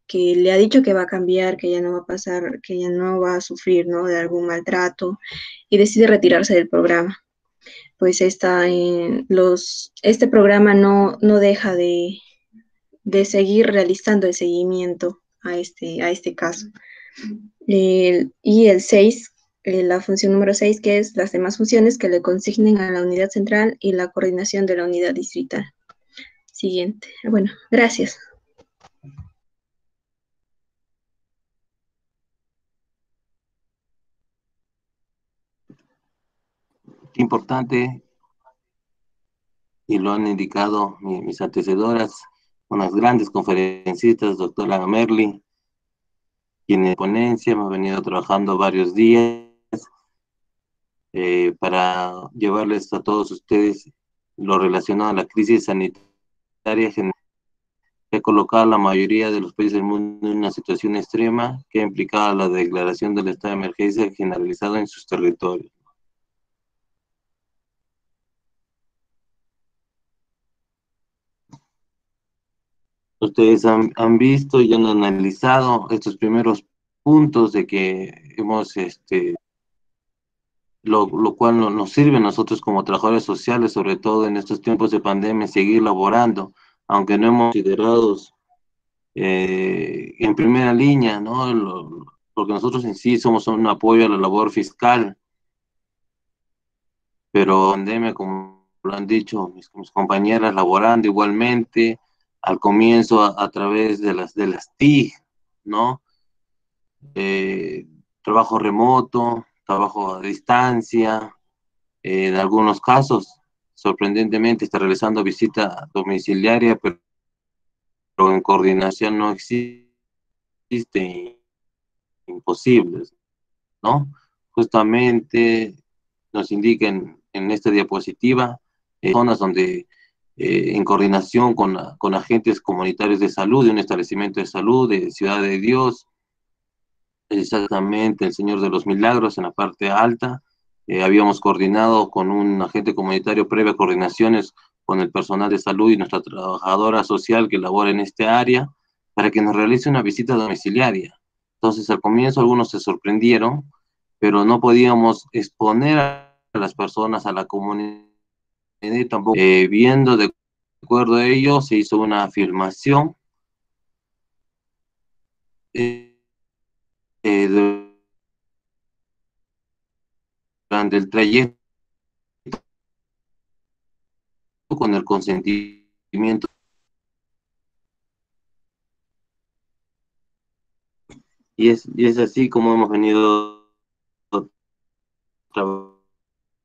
que le ha dicho que va a cambiar, que ya no va a pasar, que ya no va a sufrir, ¿no?, de algún maltrato, y decide retirarse del programa. Pues este programa no deja de seguir realizando el seguimiento a este caso. Y el 6, la función número 6, que es las demás funciones que le consignen a la unidad central y la coordinación de la unidad distrital. Siguiente. Bueno, gracias. Qué importante, y lo han indicado mis antecesoras, unas grandes conferencistas, doctora Merly, quien en ponencia hemos venido trabajando varios días para llevarles a todos ustedes lo relacionado a la crisis sanitaria general que ha colocado a la mayoría de los países del mundo en una situación extrema que ha implicado la declaración del estado de emergencia generalizado en sus territorios. Ustedes han visto y han analizado estos primeros puntos de que hemos, lo cual nos sirve a nosotros como trabajadores sociales, sobre todo en estos tiempos de pandemia, seguir laborando, aunque no hemos considerado en primera línea, ¿no? Porque nosotros en sí somos un apoyo a la labor fiscal, pero pandemia, como lo han dicho mis compañeras, laborando igualmente, al comienzo a través de las TIC, ¿no? Eh, Trabajo remoto, trabajo a distancia, en algunos casos, sorprendentemente, está realizando visita domiciliaria, pero en coordinación no existe, imposibles, ¿no? Justamente nos indican en esta diapositiva zonas donde en coordinación con agentes comunitarios de salud, de un establecimiento de salud, de Ciudad de Dios, exactamente el Señor de los Milagros en la parte alta, habíamos coordinado con un agente comunitario previa coordinaciones con el personal de salud y nuestra trabajadora social que labora en este área para que nos realice una visita domiciliaria. Entonces, al comienzo algunos se sorprendieron, pero no podíamos exponer a las personas, a la comunidad, tampoco. Viendo de acuerdo a ello, se hizo una afirmación durante el trayecto con el consentimiento. Y es así como hemos venido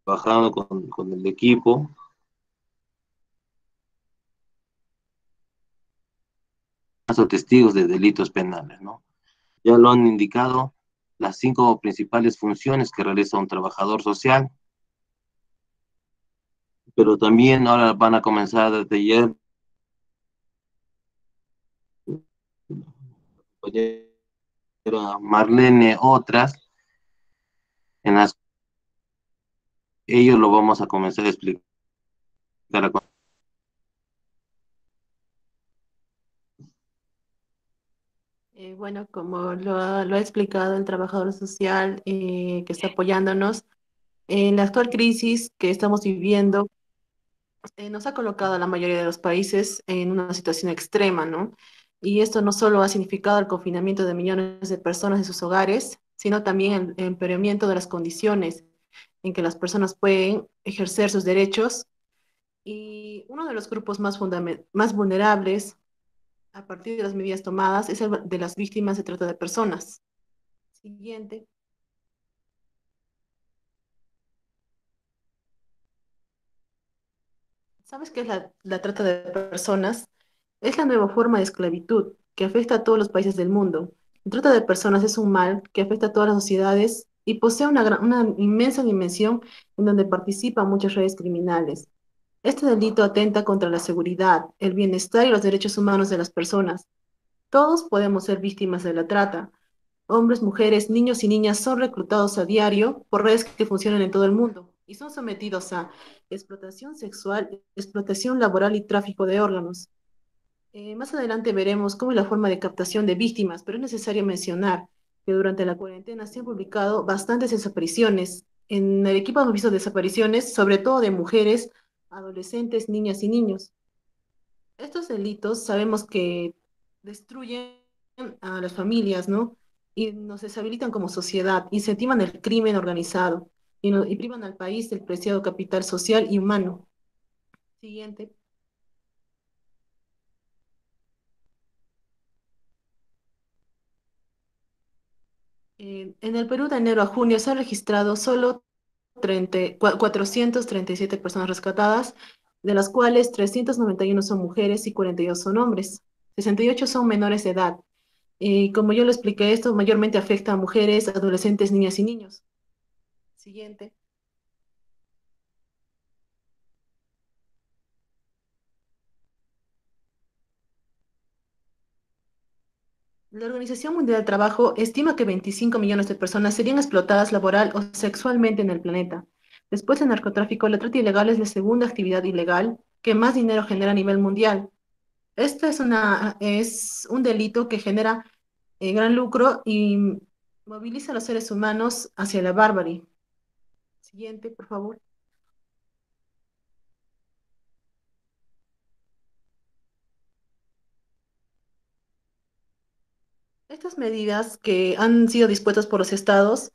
trabajando con el equipo. O testigos de delitos penales, ¿no? Ya lo han indicado las 5 principales funciones que realiza un trabajador social, pero también ahora van a comenzar a detallar Marlene otras en las ellos lo vamos a comenzar a explicar. Bueno, como lo ha explicado el trabajador social que está apoyándonos, en la actual crisis que estamos viviendo, nos ha colocado a la mayoría de los países en una situación extrema, ¿no? Y esto no solo ha significado el confinamiento de millones de personas en sus hogares, sino también el empeoramiento de las condiciones en que las personas pueden ejercer sus derechos. Y uno de los grupos más vulnerables a partir de las medidas tomadas es el de las víctimas de trata de personas. Siguiente. ¿Sabes qué es la trata de personas? Es la nueva forma de esclavitud que afecta a todos los países del mundo. La trata de personas es un mal que afecta a todas las sociedades y posee una inmensa dimensión en donde participan muchas redes criminales. Este delito atenta contra la seguridad, el bienestar y los derechos humanos de las personas. Todos podemos ser víctimas de la trata. Hombres, mujeres, niños y niñas son reclutados a diario por redes que funcionan en todo el mundo y son sometidos a explotación sexual, explotación laboral y tráfico de órganos. Más adelante veremos cómo es la forma de captación de víctimas, pero es necesario mencionar que durante la cuarentena se han publicado bastantes desapariciones. En el equipo hemos visto desapariciones, sobre todo de mujeres, adolescentes, niñas y niños. Estos delitos sabemos que destruyen a las familias, ¿no? Y nos deshabilitan como sociedad, incentivan el crimen organizado y privan al país del preciado capital social y humano. Siguiente. En el Perú de enero a junio se han registrado solo 437 personas rescatadas de las cuales 391 son mujeres y 42 son hombres. 68 son menores de edad. Y como yo lo expliqué, esto mayormente afecta a mujeres, adolescentes, niñas y niños. Siguiente. La Organización Mundial del Trabajo estima que 25 millones de personas serían explotadas laboral o sexualmente en el planeta. Después del narcotráfico, la trata ilegal es la segunda actividad ilegal que más dinero genera a nivel mundial. Este es un delito que genera gran lucro y moviliza a los seres humanos hacia la barbarie. Siguiente, por favor. Estas medidas que han sido dispuestas por los estados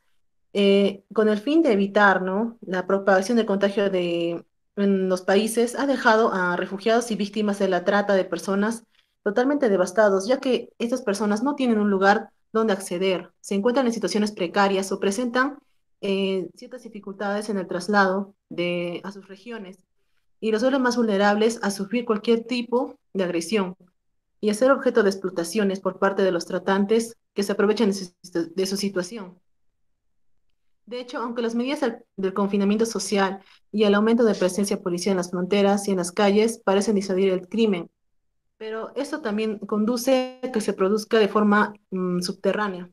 con el fin de evitar, ¿no?, la propagación del contagio en los países, ha dejado a refugiados y víctimas de la trata de personas totalmente devastados, ya que estas personas no tienen un lugar donde acceder, se encuentran en situaciones precarias o presentan ciertas dificultades en el traslado a sus regiones y los vuelven más vulnerables a sufrir cualquier tipo de agresión y a ser objeto de explotaciones por parte de los tratantes que se aprovechan de su situación. De hecho, aunque las medidas del confinamiento social y el aumento de presencia policial en las fronteras y en las calles parecen disuadir el crimen, pero esto también conduce a que se produzca de forma subterránea.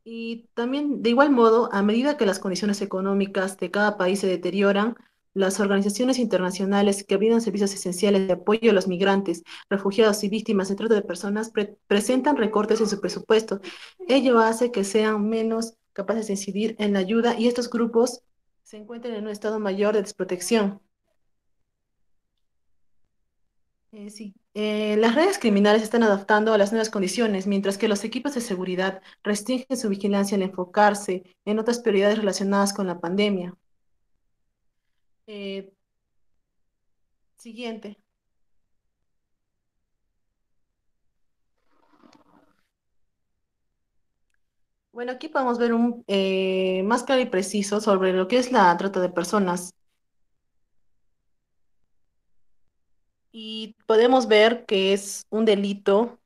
Y también, de igual modo, a medida que las condiciones económicas de cada país se deterioran, las organizaciones internacionales que brindan servicios esenciales de apoyo a los migrantes, refugiados y víctimas de trata de personas presentan recortes en su presupuesto. Ello hace que sean menos capaces de incidir en la ayuda y estos grupos se encuentran en un estado mayor de desprotección. Sí. Las redes criminales se están adaptando a las nuevas condiciones, mientras que los equipos de seguridad restringen su vigilancia al enfocarse en otras prioridades relacionadas con la pandemia. Eh, Siguiente. Bueno, aquí podemos ver un más claro y preciso sobre lo que es la trata de personas. Y podemos ver que es un delito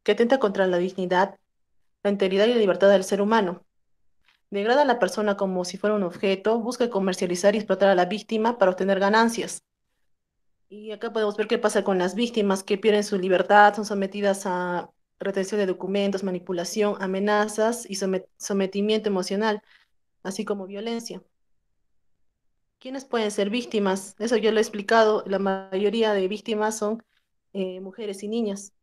que atenta contra la dignidad, la integridad y la libertad del ser humano. Degrada a la persona como si fuera un objeto, busca comercializar y explotar a la víctima para obtener ganancias. Y acá podemos ver qué pasa con las víctimas que pierden su libertad, son sometidas a retención de documentos, manipulación, amenazas y sometimiento emocional, así como violencia. ¿Quiénes pueden ser víctimas? Eso yo lo he explicado, la mayoría de víctimas son mujeres y niñas.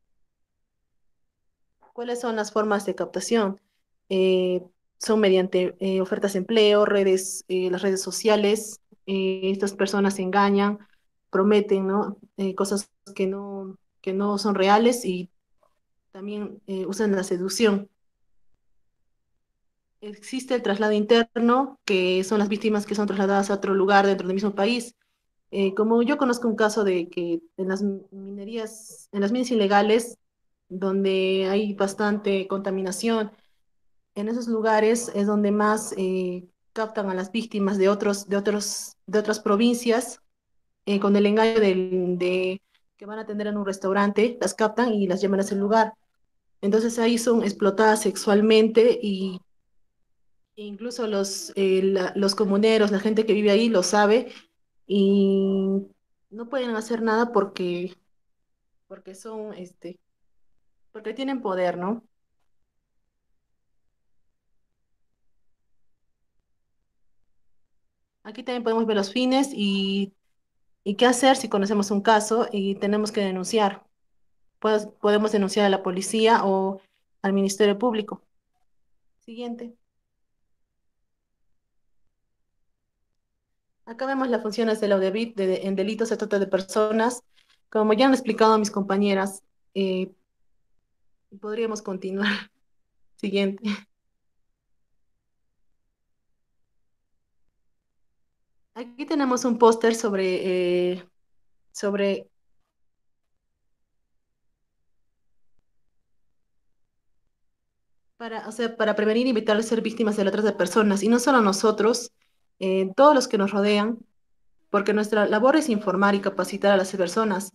¿Cuáles son las formas de captación? Eh, Son mediante ofertas de empleo, las redes sociales. Estas personas se engañan, prometen, ¿no? Cosas que no son reales y también usan la seducción. Existe el traslado interno, que son las víctimas que son trasladadas a otro lugar dentro del mismo país. Como yo conozco un caso de que en las minerías, en las minas ilegales, donde hay bastante contaminación, en esos lugares es donde más captan a las víctimas de otras provincias, con el engaño de que van a atender en un restaurante, las captan y las llevan a ese lugar. Entonces ahí son explotadas sexualmente y e incluso los comuneros, la gente que vive ahí lo sabe y no pueden hacer nada porque son, porque tienen poder, ¿no? Aquí también podemos ver los fines y qué hacer si conocemos un caso y tenemos que denunciar. Podemos denunciar a la policía o al Ministerio Público. Siguiente. Acá vemos las funciones de la UDEVIT en delitos de trata de personas. Como ya han explicado mis compañeras, eh, podríamos continuar. Siguiente. Aquí tenemos un póster sobre o sea, para prevenir y evitar ser víctimas de la trata de personas. Y no solo nosotros, todos los que nos rodean, porque nuestra labor es informar y capacitar a las personas,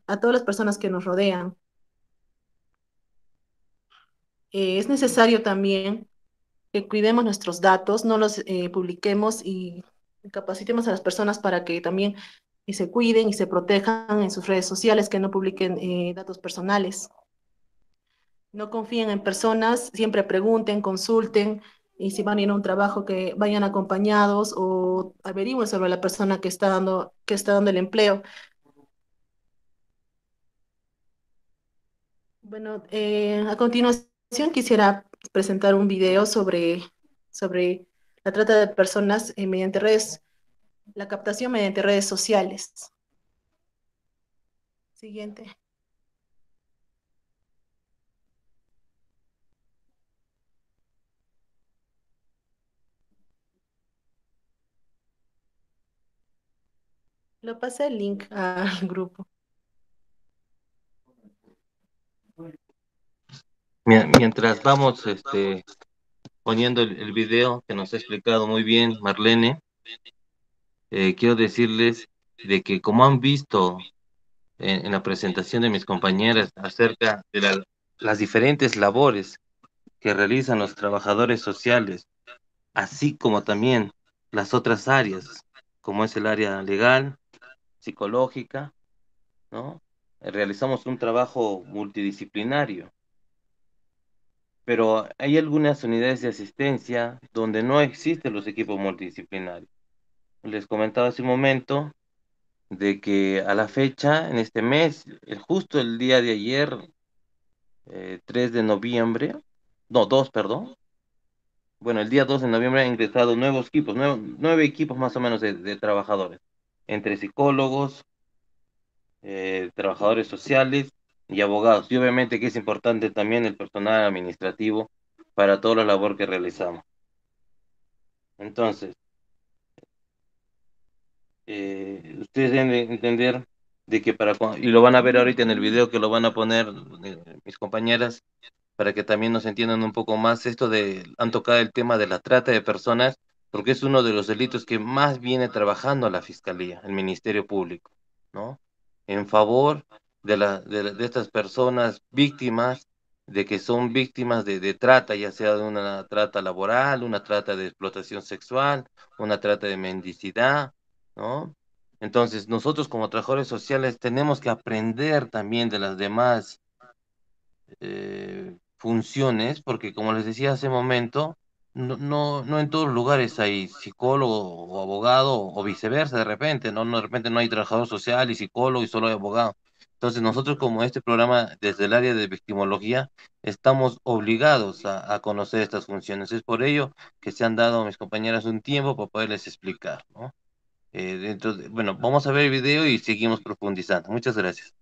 a todas las personas que nos rodean. Es necesario también que cuidemos nuestros datos, no los publiquemos y capacitemos a las personas para que también se cuiden y se protejan en sus redes sociales, que no publiquen datos personales. No confíen en personas, siempre pregunten, consulten, y si van a ir a un trabajo que vayan acompañados o averigüen sobre la persona que está dando el empleo. Bueno, a continuación quisiera presentar un video sobre la trata de personas mediante redes, la captación mediante redes sociales. Siguiente. Lo pasé el link al grupo. Mientras vamos poniendo el video que nos ha explicado muy bien Marlene, quiero decirles de que como han visto en la presentación de mis compañeras acerca de las diferentes labores que realizan los trabajadores sociales, así como también las otras áreas, como es el área legal, psicológica, ¿no? Realizamos un trabajo multidisciplinario, pero hay algunas unidades de asistencia donde no existen los equipos multidisciplinarios. Les comentaba hace un momento de que a la fecha, en este mes, justo el día de ayer, 3 de noviembre, no, 2, perdón. Bueno, el día 2 de noviembre han ingresado nuevos equipos, 9 equipos más o menos de trabajadores, entre psicólogos, trabajadores sociales y abogados. Y obviamente que es importante también el personal administrativo para toda la labor que realizamos. Entonces, ustedes deben de entender de que y lo van a ver ahorita en el video que lo van a poner mis compañeras, para que también nos entiendan un poco más han tocado el tema de la trata de personas, porque es uno de los delitos que más viene trabajando la Fiscalía, el Ministerio Público, ¿no? En favor de estas personas víctimas, de que son víctimas de trata, ya sea de una trata laboral, una trata de explotación sexual, una trata de mendicidad, ¿no? Entonces, nosotros como trabajadores sociales tenemos que aprender también de las demás funciones, porque como les decía hace un momento, no en todos los lugares hay psicólogo o abogado o viceversa de repente, ¿no? De repente no hay trabajador social y psicólogo y solo hay abogado. Entonces nosotros como este programa desde el área de victimología estamos obligados a conocer estas funciones. Es por ello que se han dado a mis compañeras un tiempo para poderles explicar, ¿no? Bueno, vamos a ver el video y seguimos profundizando. Muchas gracias.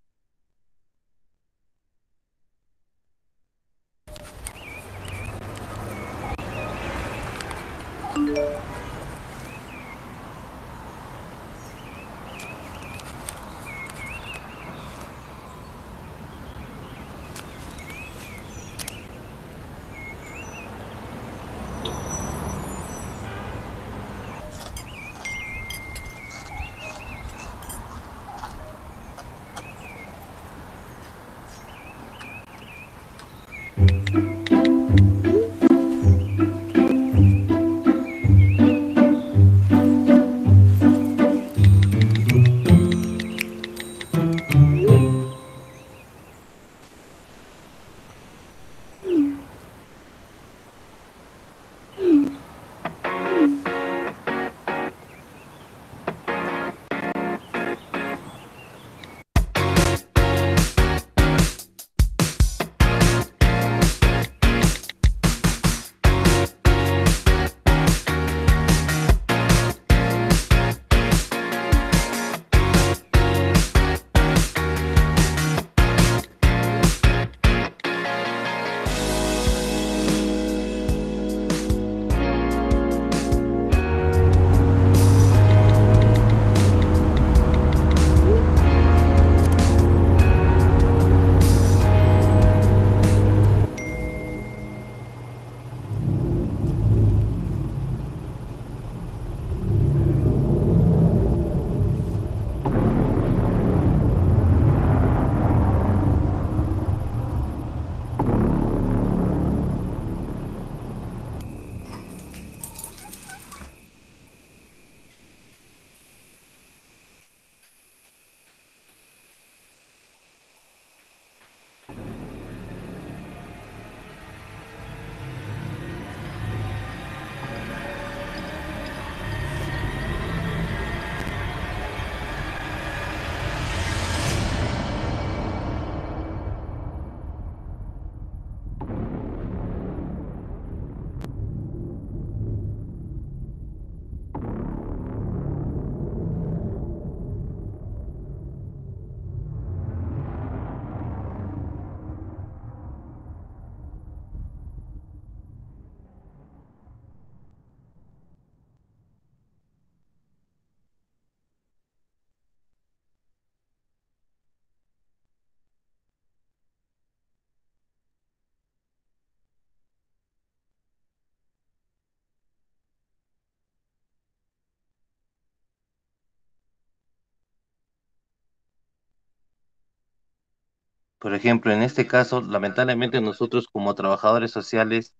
Por ejemplo, en este caso, lamentablemente nosotros como trabajadores sociales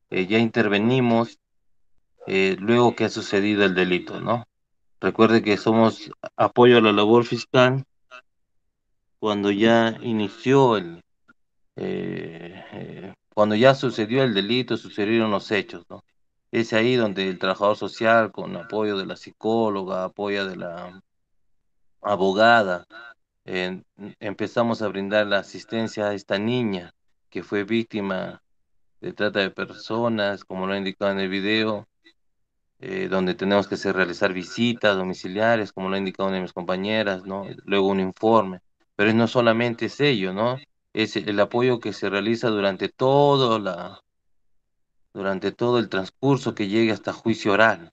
ya intervenimos luego que ha sucedido el delito, ¿no? Recuerde que somos apoyo a la labor fiscal cuando ya inició cuando ya sucedió el delito, sucedieron los hechos, ¿no? Es ahí donde el trabajador social, con apoyo de la psicóloga, apoyo de la abogada, eh, empezamos a brindar la asistencia a esta niña que fue víctima de trata de personas, como lo ha indicado en el video, donde tenemos que realizar visitas domiciliares, como lo ha indicado una de mis compañeras, ¿no? Luego un informe. Pero no solamente es ello, ¿no? Es el apoyo que se realiza durante todo el transcurso que llegue hasta juicio oral,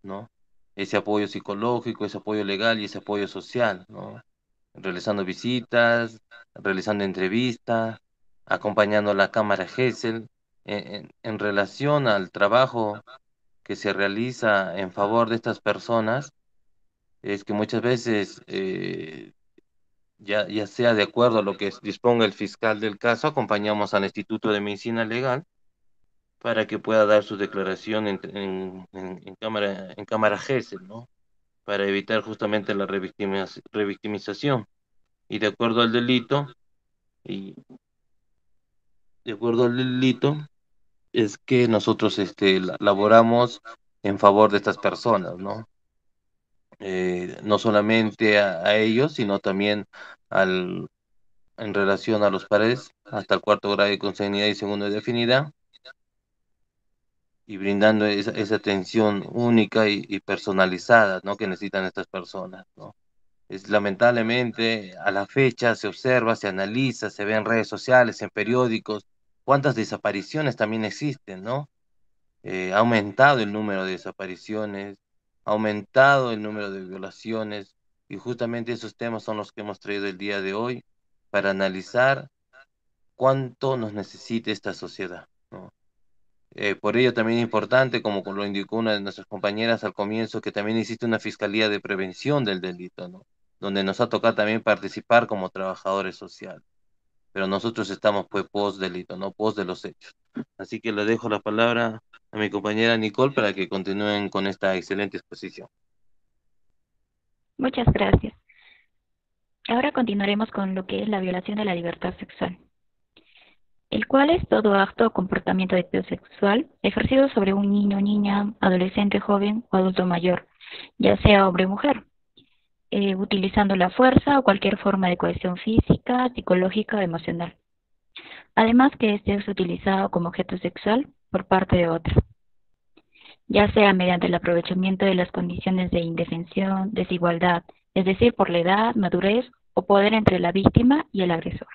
¿no? Ese apoyo psicológico, ese apoyo legal y ese apoyo social, ¿no? Realizando visitas, realizando entrevistas, acompañando a la Cámara GESEL en relación al trabajo que se realiza en favor de estas personas, es que muchas veces, ya sea de acuerdo a lo que disponga el fiscal del caso, acompañamos al Instituto de Medicina Legal para que pueda dar su declaración en cámara GESEL, ¿no? Para evitar justamente la revictimización. Y de acuerdo al delito, y de acuerdo al delito, es que nosotros laboramos en favor de estas personas, ¿no? No solamente a ellos, sino también al, en relación a los pares, hasta el cuarto grado de consanguinidad y segundo de afinidad, y brindando esa atención única y personalizada, ¿no? Que necesitan estas personas, ¿no? Lamentablemente, a la fecha se observa, se analiza, se ve en redes sociales, en periódicos, cuántas desapariciones también existen, ¿no? Ha aumentado el número de desapariciones, ha aumentado el número de violaciones, y justamente esos temas son los que hemos traído el día de hoy para analizar cuánto nos necesita esta sociedad, ¿no? Por ello también es importante, como lo indicó una de nuestras compañeras al comienzo, que también existe una fiscalía de prevención del delito, ¿no? Donde nos ha tocado también participar como trabajadores sociales. Pero nosotros estamos pues post delito, no post de los hechos. Así que le dejo la palabra a mi compañera Nicole para que continúen con esta excelente exposición. Muchas gracias. Ahora continuaremos con lo que es la violación de la libertad sexual, el cual es todo acto o comportamiento de tipo sexual ejercido sobre un niño, niña, adolescente, joven o adulto mayor, ya sea hombre o mujer, utilizando la fuerza o cualquier forma de coerción física, psicológica o emocional. Además que este es utilizado como objeto sexual por parte de otra, ya sea mediante el aprovechamiento de las condiciones de indefensión, desigualdad, es decir, por la edad, madurez o poder entre la víctima y el agresor.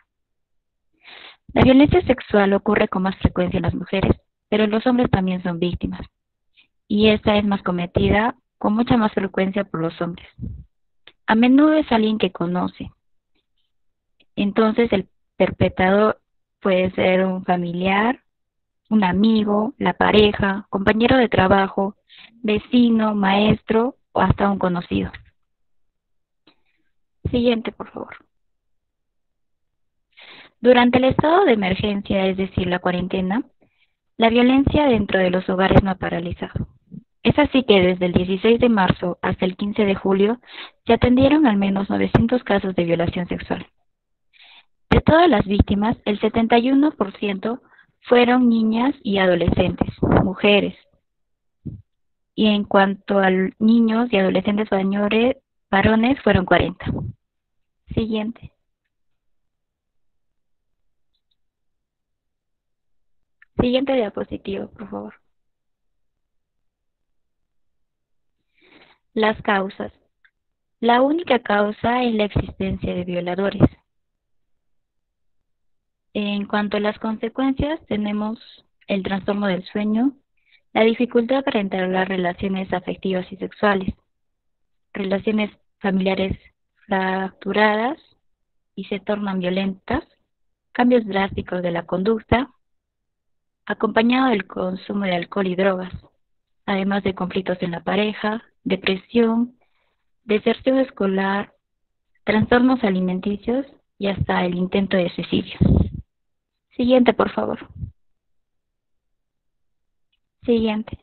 La violencia sexual ocurre con más frecuencia en las mujeres, pero los hombres también son víctimas, y esta es más cometida con mucha más frecuencia por los hombres. A menudo es alguien que conoce, entonces el perpetrador puede ser un familiar, un amigo, la pareja, compañero de trabajo, vecino, maestro o hasta un conocido. Siguiente, por favor. Durante el estado de emergencia, es decir, la cuarentena, la violencia dentro de los hogares no ha paralizado. Es así que desde el 16 de marzo hasta el 15 de julio se atendieron al menos 900 casos de violación sexual. De todas las víctimas, el 71% fueron niñas y adolescentes, mujeres. Y en cuanto a niños y adolescentes varones, fueron 40. Siguiente. Siguiente diapositiva, por favor. Las causas. La única causa es la existencia de violadores. En cuanto a las consecuencias, tenemos el trastorno del sueño, la dificultad para entablar relaciones afectivas y sexuales, relaciones familiares fracturadas y se tornan violentas, cambios drásticos de la conducta, acompañado del consumo de alcohol y drogas, además de conflictos en la pareja, depresión, deserción escolar, trastornos alimenticios y hasta el intento de suicidio. Siguiente, por favor. Siguiente.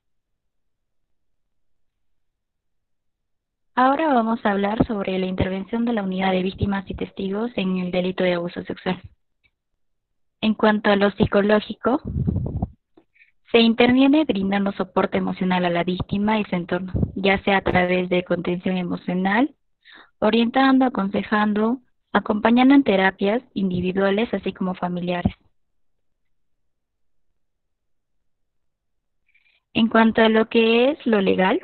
Ahora vamos a hablar sobre la intervención de la Unidad de Víctimas y Testigos en el delito de abuso sexual. En cuanto a lo psicológico, se interviene brindando soporte emocional a la víctima y su entorno, ya sea a través de contención emocional, orientando, aconsejando, acompañando en terapias individuales así como familiares. En cuanto a lo que es lo legal,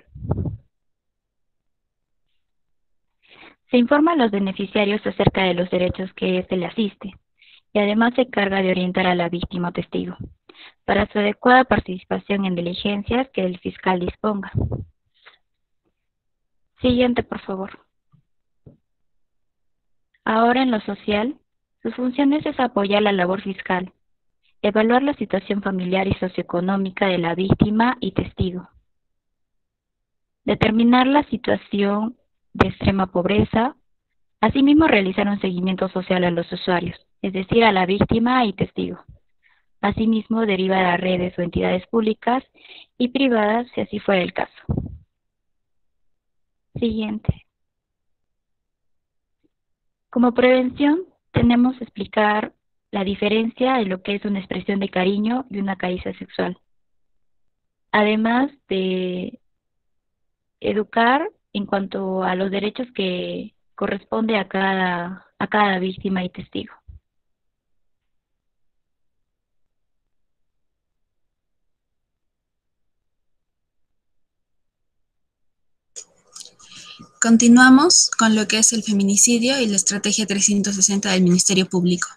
se informa a los beneficiarios acerca de los derechos que se le asiste y además se encarga de orientar a la víctima o testigo para su adecuada participación en diligencias que el fiscal disponga. Siguiente, por favor. Ahora en lo social, sus funciones es apoyar la labor fiscal, evaluar la situación familiar y socioeconómica de la víctima y testigo, determinar la situación de extrema pobreza, asimismo realizar un seguimiento social a los usuarios, es decir, a la víctima y testigo. Asimismo, derivar a redes o entidades públicas y privadas, si así fuera el caso. Siguiente. Como prevención, tenemos que explicar la diferencia de lo que es una expresión de cariño y una caricia sexual. Además de educar en cuanto a los derechos que corresponde a cada víctima y testigo. Continuamos con lo que es el feminicidio y la estrategia 360 del Ministerio Público.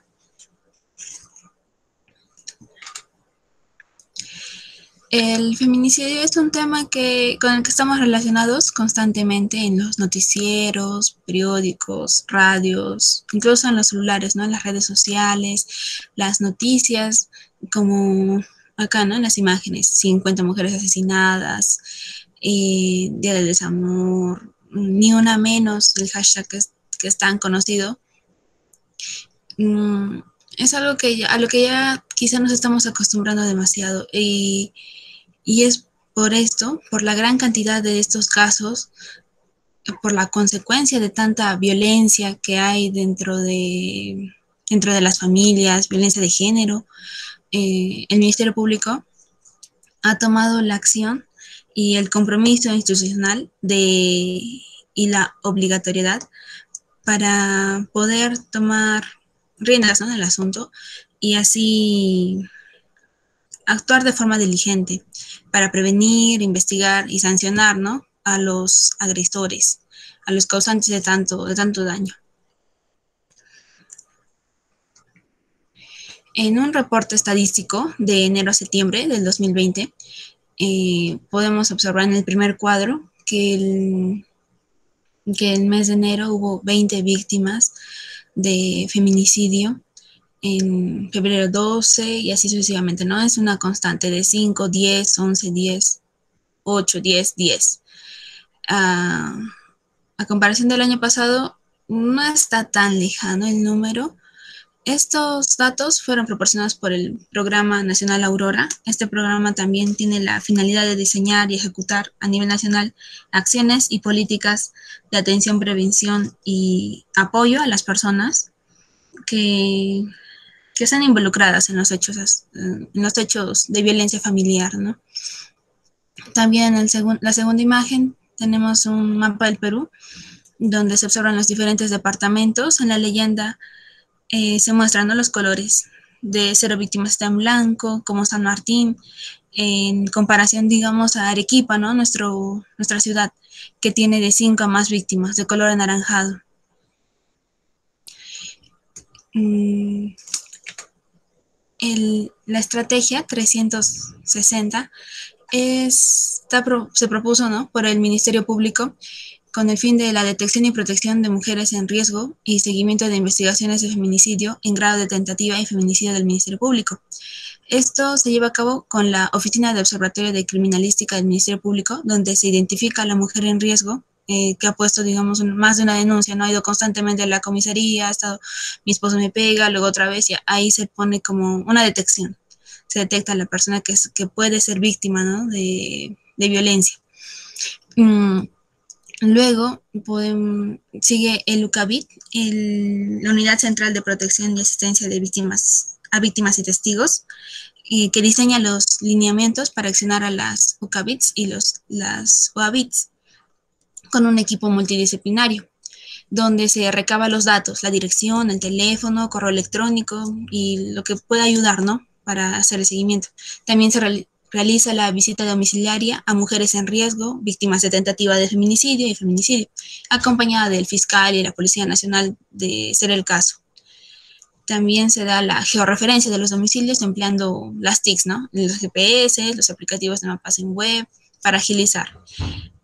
El feminicidio es un tema con el que estamos relacionados constantemente en los noticieros, periódicos, radios, incluso en los celulares, ¿no? En las redes sociales, las noticias, como acá, ¿no? En las imágenes, 50 mujeres asesinadas, Día del Desamor, ni una menos, el hashtag que es tan conocido. Es algo a lo que ya quizá nos estamos acostumbrando demasiado y es por esto, por la gran cantidad de estos casos, por la consecuencia de tanta violencia que hay dentro de las familias, violencia de género, el Ministerio Público ha tomado la acción y el compromiso institucional y la obligatoriedad para poder tomar riendas, ¿no? Del asunto y así actuar de forma diligente para prevenir, investigar y sancionar, ¿no? A los agresores, a los causantes de tanto daño. En un reporte estadístico de enero a septiembre del 2020, podemos observar en el primer cuadro que el mes de enero hubo 20 víctimas de feminicidio, en febrero 12 y así sucesivamente, ¿no? Es una constante de 5, 10, 11, 10, 8, 10, 10. A comparación del año pasado, no está tan lejano el número. Estos datos fueron proporcionados por el Programa Nacional Aurora. Este programa también tiene la finalidad de diseñar y ejecutar a nivel nacional acciones y políticas de atención, prevención y apoyo a las personas que están involucradas en los hechos de violencia familiar, ¿no? También la segunda imagen tenemos un mapa del Perú, donde se observan los diferentes departamentos. En la leyenda se muestran, ¿no? Los colores de 0 víctimas está en blanco, como San Martín, en comparación, digamos, a Arequipa, ¿no? Nuestra ciudad, que tiene de 5 a más víctimas, de color anaranjado. La estrategia 360 se propuso, ¿no? Por el Ministerio Público con el fin de la detección y protección de mujeres en riesgo y seguimiento de investigaciones de feminicidio en grado de tentativa y feminicidio del Ministerio Público. Esto se lleva a cabo con la Oficina de Observatorio de Criminalística del Ministerio Público, donde se identifica a la mujer en riesgo que ha puesto, digamos, más de una denuncia, ¿no? Ha ido constantemente a la comisaría, ha estado, mi esposo me pega, luego otra vez, y ahí se pone como una detección. Se detecta a la persona que puede ser víctima, ¿no? de violencia. Luego sigue el UCAVIT, la Unidad Central de Protección y Asistencia de a Víctimas y Testigos, que diseña los lineamientos para accionar a las UCAVITs y las OAVITs con un equipo multidisciplinario, donde se recaba los datos, la dirección, el teléfono, correo electrónico y lo que pueda ayudar, ¿no? Para hacer el seguimiento. También se realiza la visita domiciliaria a mujeres en riesgo, víctimas de tentativa de feminicidio y feminicidio, acompañada del fiscal y la Policía Nacional de ser el caso. También se da la georreferencia de los domicilios empleando las TICs, ¿no? Los GPS, los aplicativos de mapas en web, para agilizar.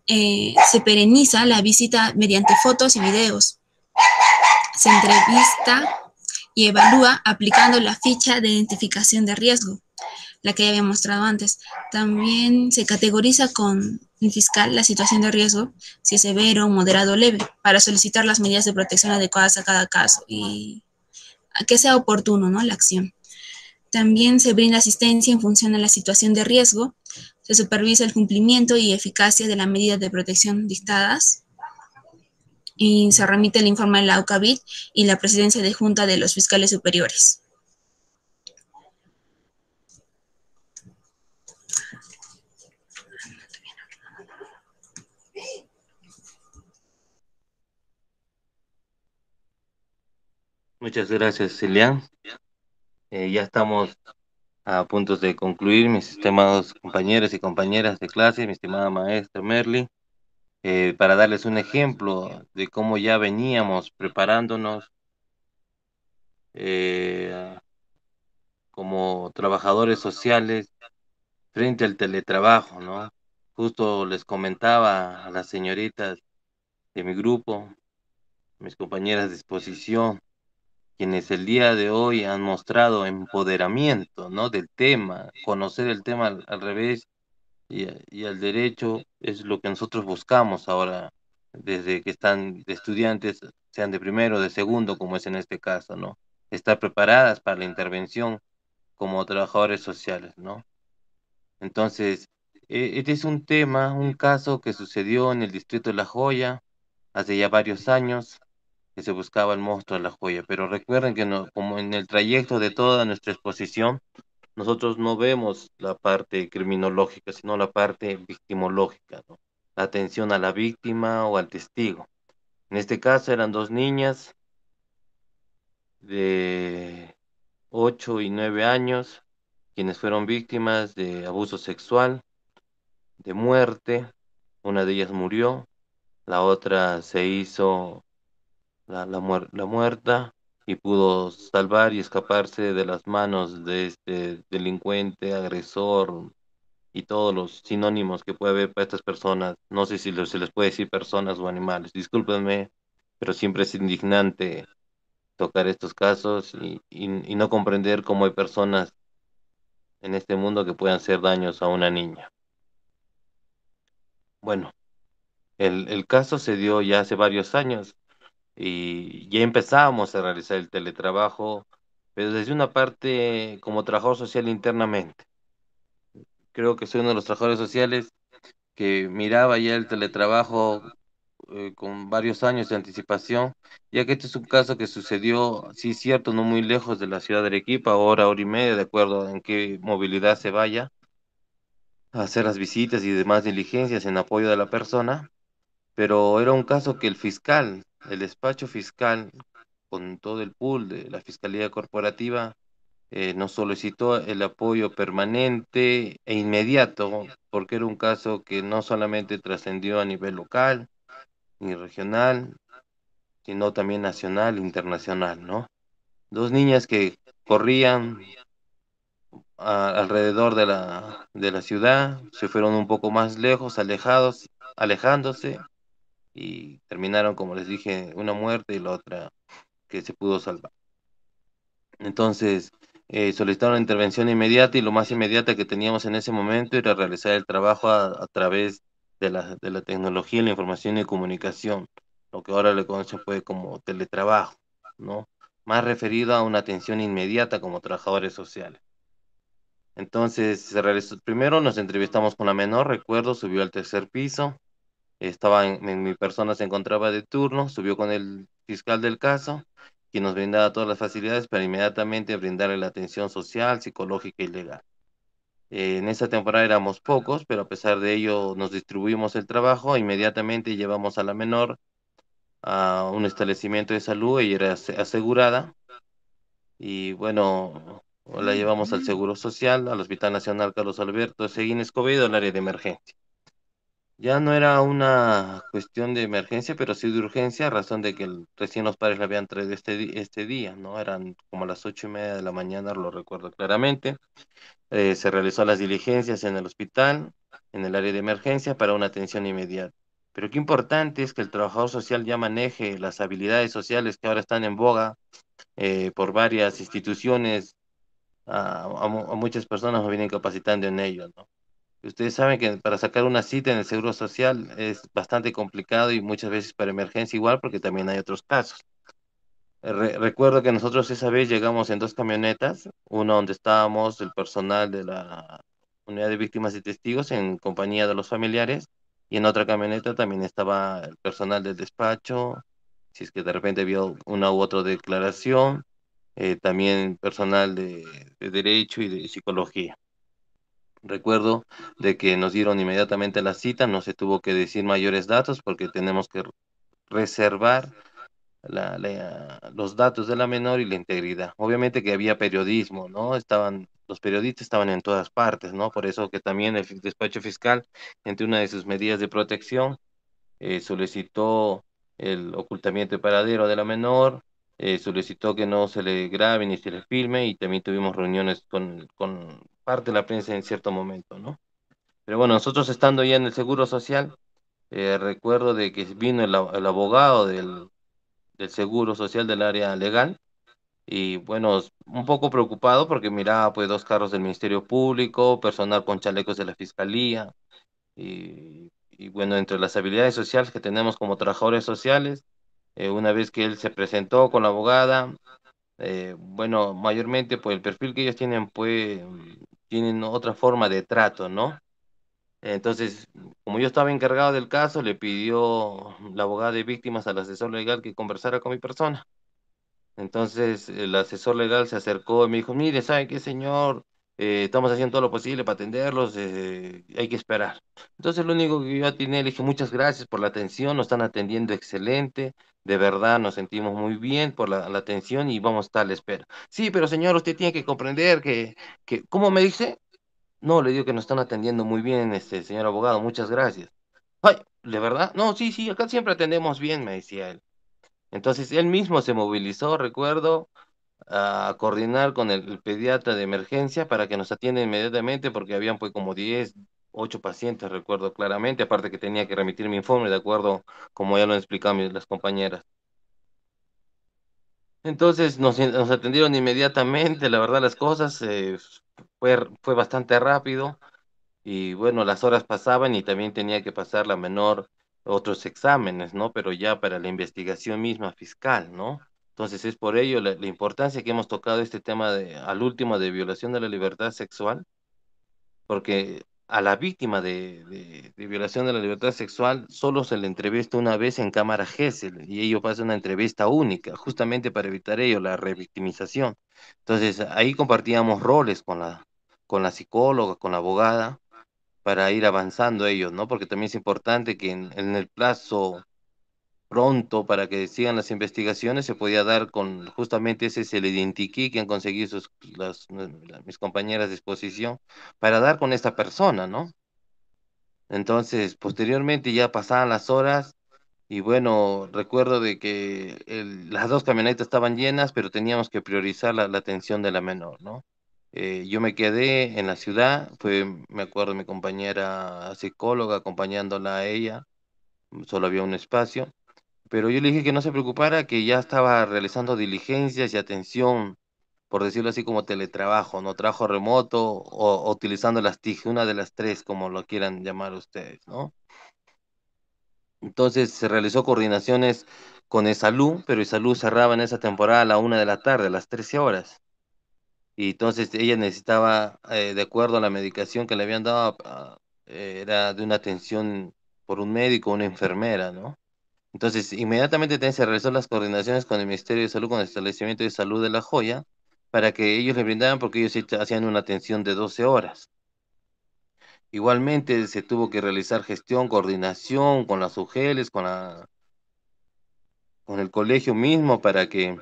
Se pereniza la visita mediante fotos y videos. Se entrevista y evalúa aplicando la ficha de identificación de riesgo, la que ya había mostrado antes. También se categoriza con el fiscal la situación de riesgo, si es severo, moderado o leve, para solicitar las medidas de protección adecuadas a cada caso y a que sea oportuno, ¿no? La acción. También se brinda asistencia en función a la situación de riesgo, se supervisa el cumplimiento y eficacia de las medidas de protección dictadas y se remite el informe a la UCAVIT y la presidencia de junta de los fiscales superiores. Muchas gracias, Celian. Ya estamos a punto de concluir, mis estimados compañeros y compañeras de clase, mi estimada maestra Merly, para darles un ejemplo de cómo ya veníamos preparándonos como trabajadores sociales frente al teletrabajo, ¿no? Justo les comentaba a las señoritas de mi grupo, mis compañeras de exposición, quienes el día de hoy han mostrado empoderamiento, ¿no? Del tema, conocer el tema al revés y al derecho es lo que nosotros buscamos ahora, desde que están de estudiantes, sean de primero o de segundo, como es en este caso, ¿no? Estar preparadas para la intervención como trabajadores sociales, ¿no? Entonces, este es un tema, un caso que sucedió en el distrito de La Joya hace ya varios años, que se buscaba el monstruo de La Joya, pero recuerden que no, como en el trayecto de toda nuestra exposición, nosotros no vemos la parte criminológica, sino la parte victimológica, ¿no? La atención a la víctima o al testigo. En este caso eran dos niñas de 8 y 9 años, quienes fueron víctimas de abuso sexual, de muerte. Una de ellas murió, la otra se hizo la muerta y pudo salvar y escaparse de las manos de este delincuente, agresor y todos los sinónimos que puede haber para estas personas. No sé si se les puede decir personas o animales. Discúlpenme, pero siempre es indignante tocar estos casos y no comprender cómo hay personas en este mundo que puedan hacer daños a una niña. Bueno, el caso se dio ya hace varios años y ya empezábamos a realizar el teletrabajo, pero desde una parte como trabajador social internamente. Creo que soy uno de los trabajadores sociales que miraba ya el teletrabajo con varios años de anticipación, ya que este es un caso que sucedió, sí cierto, no muy lejos de la ciudad de Arequipa, hora y media, de acuerdo en qué movilidad se vaya, a hacer las visitas y demás diligencias en apoyo de la persona, pero era un caso que el fiscal, el despacho fiscal, con todo el pool de la Fiscalía Corporativa, nos solicitó el apoyo permanente e inmediato, porque era un caso que no solamente trascendió a nivel local ni regional, sino también nacional e internacional, ¿no? Dos niñas que corrían alrededor de la ciudad, se fueron un poco más lejos, alejándose, y terminaron, como les dije, una muerte y la otra que se pudo salvar. Entonces, solicitaron la intervención inmediata y lo más inmediata que teníamos en ese momento era realizar el trabajo a través de la tecnología, la información y comunicación, lo que ahora le conocen pues como teletrabajo, ¿no? Más referido a una atención inmediata como trabajadores sociales. Entonces, primero nos entrevistamos con la menor, recuerdo, subió al tercer piso, mi persona se encontraba de turno, subió con el fiscal del caso, quien nos brindaba todas las facilidades para inmediatamente brindarle la atención social, psicológica y legal. En esa temporada éramos pocos, pero a pesar de ello nos distribuimos el trabajo, e inmediatamente llevamos a la menor a un establecimiento de salud, ella era asegurada, y bueno, la llevamos al Seguro Social, al Hospital Nacional Carlos Alberto Seguín Escobedo, al área de emergencia. Ya no era una cuestión de emergencia, pero sí de urgencia, a razón de que recién los padres le habían traído este día, ¿no? Eran como las 8:30 de la mañana, lo recuerdo claramente. Se realizó las diligencias en el hospital, en el área de emergencia, para una atención inmediata. Pero qué importante es que el trabajador social ya maneje las habilidades sociales que ahora están en boga por varias instituciones. A muchas personas nos vienen capacitando en ello, ¿no? Ustedes saben que para sacar una cita en el Seguro Social es bastante complicado, y muchas veces para emergencia igual, porque también hay otros casos. Recuerdo que nosotros esa vez llegamos en dos camionetas, una donde estábamos el personal de la unidad de víctimas y testigos en compañía de los familiares, y en otra camioneta también estaba el personal del despacho, si es que de repente había una u otra declaración, también personal de derecho y de psicología. Recuerdo de que nos dieron inmediatamente la cita, no se tuvo que decir mayores datos porque tenemos que reservar los datos de la menor y la integridad. Obviamente que había periodismo, ¿no? Los periodistas estaban en todas partes, ¿no? Por eso que también el despacho fiscal, entre una de sus medidas de protección, solicitó el ocultamiento de paradero de la menor, solicitó que no se le grabe ni se le filme, y también tuvimos reuniones con parte de la prensa en cierto momento, ¿no? Pero bueno, nosotros estando ya en el Seguro Social, recuerdo de que vino el abogado del Seguro Social del área legal, y bueno, un poco preocupado porque miraba pues dos carros del Ministerio Público, personal con chalecos de la Fiscalía, y bueno, entre las habilidades sociales que tenemos como trabajadores sociales, una vez que él se presentó con la abogada, bueno, mayormente pues el perfil que ellos tienen pues tienen otra forma de trato, ¿no? Entonces, como yo estaba encargado del caso, le pidió la abogada de víctimas al asesor legal que conversara con mi persona. Entonces, el asesor legal se acercó y me dijo, mire, ¿sabe qué, señor? Estamos haciendo todo lo posible para atenderlos, hay que esperar. Entonces, lo único que yo atiné, le dije, muchas gracias por la atención, nos están atendiendo excelente, de verdad nos sentimos muy bien por la atención, y vamos a estar a la espera. Sí, pero señor, usted tiene que comprender ¿cómo me dice? No, le digo que nos están atendiendo muy bien, señor abogado, muchas gracias. Ay, ¿de verdad? No, sí, sí, acá siempre atendemos bien, me decía él. Entonces él mismo se movilizó, recuerdo, a coordinar con el pediatra de emergencia para que nos atienda inmediatamente, porque habían pues como 8 pacientes, recuerdo claramente, aparte que tenía que remitir mi informe de acuerdo como ya lo han explicado las compañeras. Entonces nos atendieron inmediatamente, la verdad las cosas fue bastante rápido. Y bueno, las horas pasaban y también tenía que pasar la menor otros exámenes, ¿no? Pero ya para la investigación misma fiscal, ¿no? Entonces es por ello la importancia que hemos tocado este tema al último, de violación de la libertad sexual, porque a la víctima de violación de la libertad sexual solo se le entrevista una vez en cámara GESEL, y ello pasa una entrevista única, justamente para evitar ello, la revictimización. Entonces ahí compartíamos roles con la psicóloga, con la abogada, para ir avanzando ellos, ¿no? Porque también es importante que en el plazo pronto, para que sigan las investigaciones, se podía dar con justamente ese, se le identifique que han conseguido mis compañeras de exposición, para dar con esta persona, ¿no? Entonces, posteriormente ya pasaban las horas, y bueno, recuerdo de que las dos camionetas estaban llenas, pero teníamos que priorizar la atención de la menor, ¿no? Yo me quedé en la ciudad, me acuerdo, mi compañera psicóloga acompañándola a ella, solo había un espacio, pero yo le dije que no se preocupara, que ya estaba realizando diligencias y atención, por decirlo así, como teletrabajo, ¿no? Trabajo remoto, o utilizando las TIC, una de las tres, como lo quieran llamar ustedes, ¿no? Entonces se realizó coordinaciones con ESALU, pero ESALU cerraba en esa temporada a la 1 de la tarde, a las 13 horas. Y entonces ella necesitaba, de acuerdo a la medicación que le habían dado, era de una atención por un médico o una enfermera, ¿no? Entonces, inmediatamente también se realizó las coordinaciones con el Ministerio de Salud, con el Establecimiento de Salud de La Joya, para que ellos le brindaran, porque ellos sí hacían una atención de 12 horas. Igualmente se tuvo que realizar gestión, coordinación con las UGELes, con el colegio mismo, para que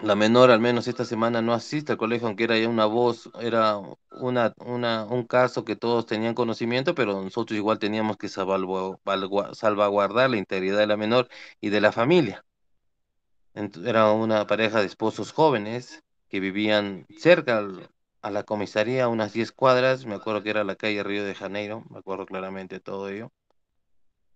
la menor al menos esta semana no asista al colegio, aunque era ya una voz, era un caso que todos tenían conocimiento, pero nosotros igual teníamos que salvaguardar la integridad de la menor y de la familia. Era una pareja de esposos jóvenes que vivían cerca a la comisaría, unas 10 cuadras, me acuerdo que era la calle Río de Janeiro, me acuerdo claramente todo ello.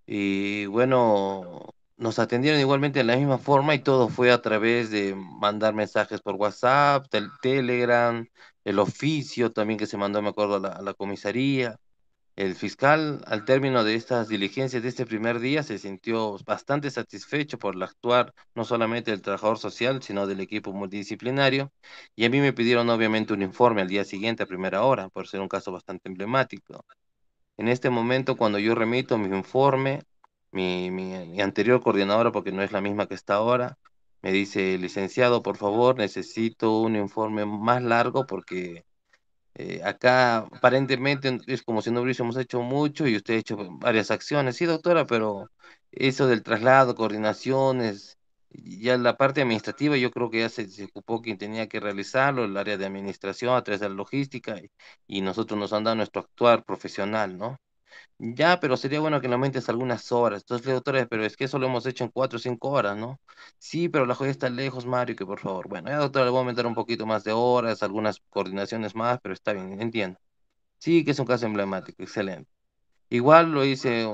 Y bueno, nos atendieron igualmente de la misma forma y todo fue a través de mandar mensajes por WhatsApp, Telegram, el oficio también que se mandó, me acuerdo, a la comisaría. El fiscal, al término de estas diligencias de este primer día, se sintió bastante satisfecho por el actuar no solamente del trabajador social, sino del equipo multidisciplinario. Y a mí me pidieron obviamente un informe al día siguiente a primera hora, por ser un caso bastante emblemático. En este momento, cuando yo remito mi informe, mi anterior coordinadora, porque no es la misma que está ahora, me dice, licenciado, por favor, necesito un informe más largo porque acá aparentemente es como si no hubiésemos hecho mucho y usted ha hecho varias acciones. Sí, doctora, pero eso del traslado, coordinaciones, ya la parte administrativa yo creo que ya se ocupó quien tenía que realizarlo, el área de administración a través de la logística y nosotros nos han dado nuestro actuar profesional, ¿no? Ya, pero sería bueno que le aumentes algunas horas. Entonces, le digo, doctora, pero es que eso lo hemos hecho en 4 o 5 horas, ¿no? Sí, pero la joya está lejos, Mario, que por favor. Bueno, ya, doctora, le voy a aumentar un poquito más de horas, algunas coordinaciones más, pero está bien, entiendo. Sí, que es un caso emblemático, excelente. Igual lo hice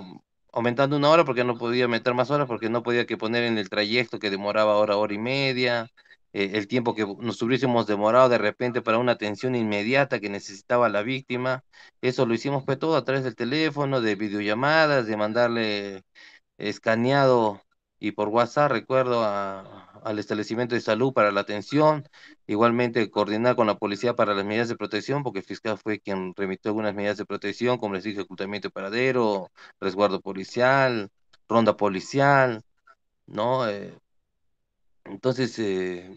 aumentando 1 hora porque no podía meter más horas, porque no podía que poner en el trayecto que demoraba hora, hora y media, el tiempo que nos hubiésemos demorado de repente para una atención inmediata que necesitaba la víctima. Eso lo hicimos pues todo a través del teléfono, de videollamadas, de mandarle escaneado y por WhatsApp, recuerdo, al establecimiento de salud para la atención. Igualmente, coordinar con la policía para las medidas de protección, porque el fiscal fue quien remitió algunas medidas de protección, como les dije, ocultamiento de paradero, resguardo policial, ronda policial, ¿no? Entonces,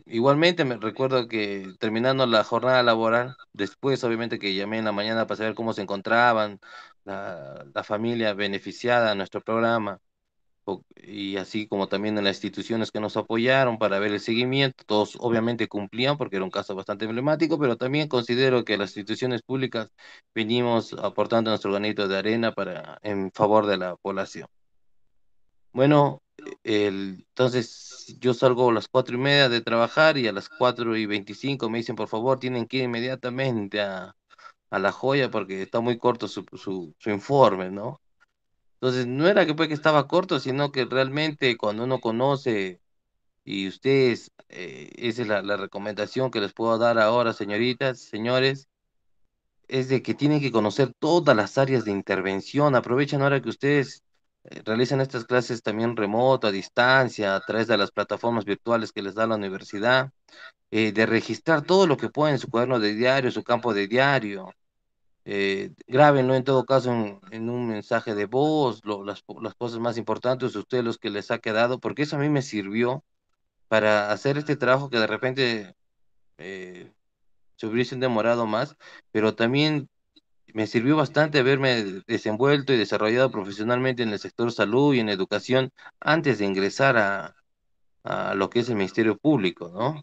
igualmente me recuerdo que terminando la jornada laboral, después obviamente que llamé en la mañana para saber cómo se encontraban la familia beneficiada a nuestro programa y así como también en las instituciones que nos apoyaron para ver el seguimiento, todos obviamente cumplían porque era un caso bastante emblemático, pero también considero que las instituciones públicas venimos aportando nuestro granito de arena en favor de la población. Bueno, entonces yo salgo a las 4:30 de trabajar y a las 4:25 me dicen, por favor, tienen que ir inmediatamente a La Joya porque está muy corto su informe, ¿no? Entonces, no era que pues que estaba corto, sino que realmente cuando uno conoce y ustedes, esa es la recomendación que les puedo dar ahora, señoritas, señores, es de que tienen que conocer todas las áreas de intervención. Aprovechen ahora que ustedes realizan estas clases también remoto, a distancia, a través de las plataformas virtuales que les da la universidad, de registrar todo lo que pueden en su cuaderno de diario, su campo de diario. Grábenlo en todo caso en un mensaje de voz, las cosas más importantes, ustedes los que les ha quedado, porque eso a mí me sirvió para hacer este trabajo que de repente eh, se hubiesen demorado más, pero también me sirvió bastante haberme desenvuelto y desarrollado profesionalmente en el sector salud y en educación antes de ingresar a lo que es el Ministerio Público, ¿no?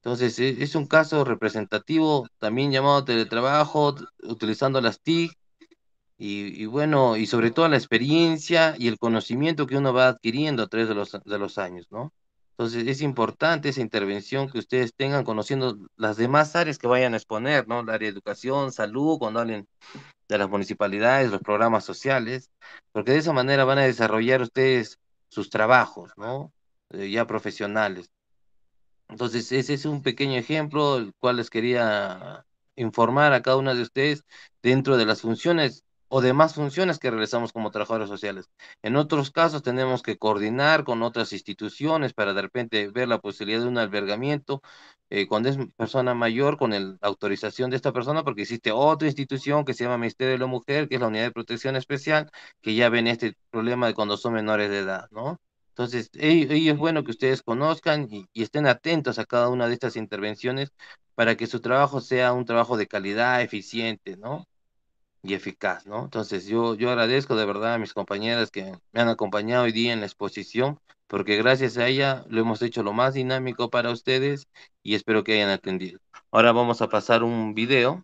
Entonces, es un caso representativo, también llamado teletrabajo, utilizando las TIC, y bueno, y sobre todo la experiencia y el conocimiento que uno va adquiriendo a través de los años, ¿no? Entonces es importante esa intervención que ustedes tengan conociendo las demás áreas que vayan a exponer, ¿no? El área de educación, salud, cuando hablen de las municipalidades, los programas sociales, porque de esa manera van a desarrollar ustedes sus trabajos, ¿no? Ya profesionales. Entonces, ese es un pequeño ejemplo, el cual les quería informar a cada una de ustedes dentro de las funciones. o demás funciones que realizamos como trabajadores sociales. En otros casos tenemos que coordinar con otras instituciones para de repente ver la posibilidad de un albergamiento cuando es persona mayor con la autorización de esta persona, porque existe otra institución que se llama Ministerio de la Mujer, que es la Unidad de Protección Especial, que ya ven este problema de cuando son menores de edad, ¿no? Entonces, es bueno que ustedes conozcan y estén atentos a cada una de estas intervenciones para que su trabajo sea un trabajo de calidad, eficiente, ¿no? Y eficaz, ¿no? Entonces, yo agradezco de verdad a mis compañeras que me han acompañado hoy día en la exposición, porque gracias a ella lo hemos hecho lo más dinámico para ustedes y espero que hayan atendido. Ahora vamos a pasar un video.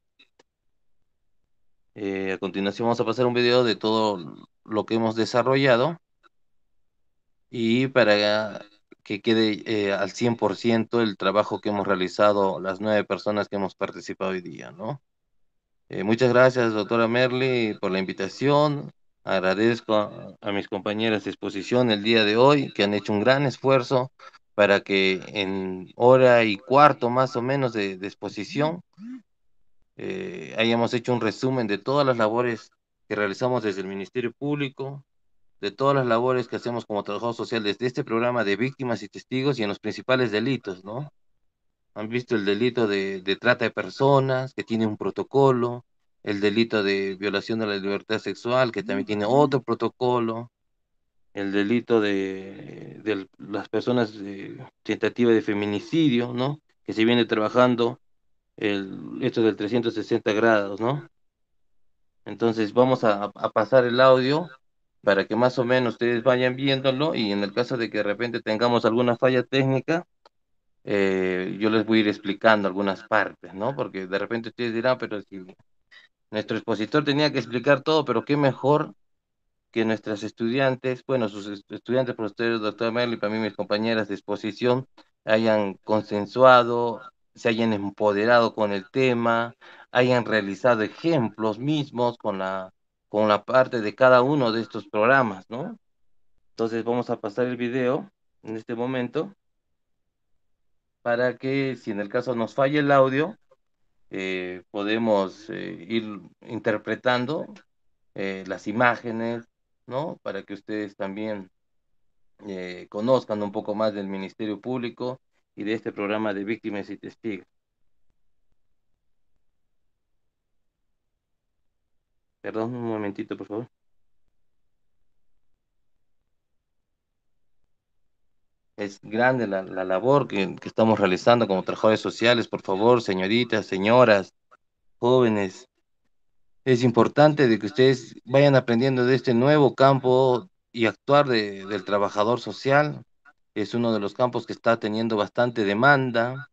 A continuación vamos a pasar un video de todo lo que hemos desarrollado y para que quede al 100% el trabajo que hemos realizado las 9 personas que hemos participado hoy día, ¿no? Muchas gracias, doctora Merly, por la invitación. Agradezco a mis compañeras de exposición el día de hoy, que han hecho un gran esfuerzo para que en hora y cuarto más o menos de exposición hayamos hecho un resumen de todas las labores que realizamos desde el Ministerio Público, de todas las labores que hacemos como trabajador social desde este programa de víctimas y testigos y en los principales delitos, ¿no? Han visto el delito de trata de personas, que tiene un protocolo, el delito de violación de la libertad sexual, que también tiene otro protocolo, el delito de las personas de tentativa de feminicidio, ¿no? Que se viene trabajando esto del 360 grados, ¿no? Entonces vamos a pasar el audio para que más o menos ustedes vayan viéndolo y en el caso de que de repente tengamos alguna falla técnica, yo les voy a ir explicando algunas partes, ¿no? Porque de repente ustedes dirán, pero si nuestro expositor tenía que explicar todo, pero qué mejor que nuestras estudiantes, bueno, sus estudiantes, por ustedes, doctor Merly, para mí mis compañeras de exposición, hayan consensuado, se hayan empoderado con el tema, hayan realizado ejemplos mismos con la parte de cada uno de estos programas, ¿no? Entonces vamos a pasar el video en este momento para que si en el caso nos falla el audio, podemos ir interpretando las imágenes, ¿no? Para que ustedes también conozcan un poco más del Ministerio Público y de este programa de víctimas y testigos. Perdón, un momentito, por favor. Es grande la labor que estamos realizando como trabajadores sociales. Por favor, señoritas, señoras, jóvenes, es importante de que ustedes vayan aprendiendo de este nuevo campo y actuar del trabajador social. Es uno de los campos que está teniendo bastante demanda,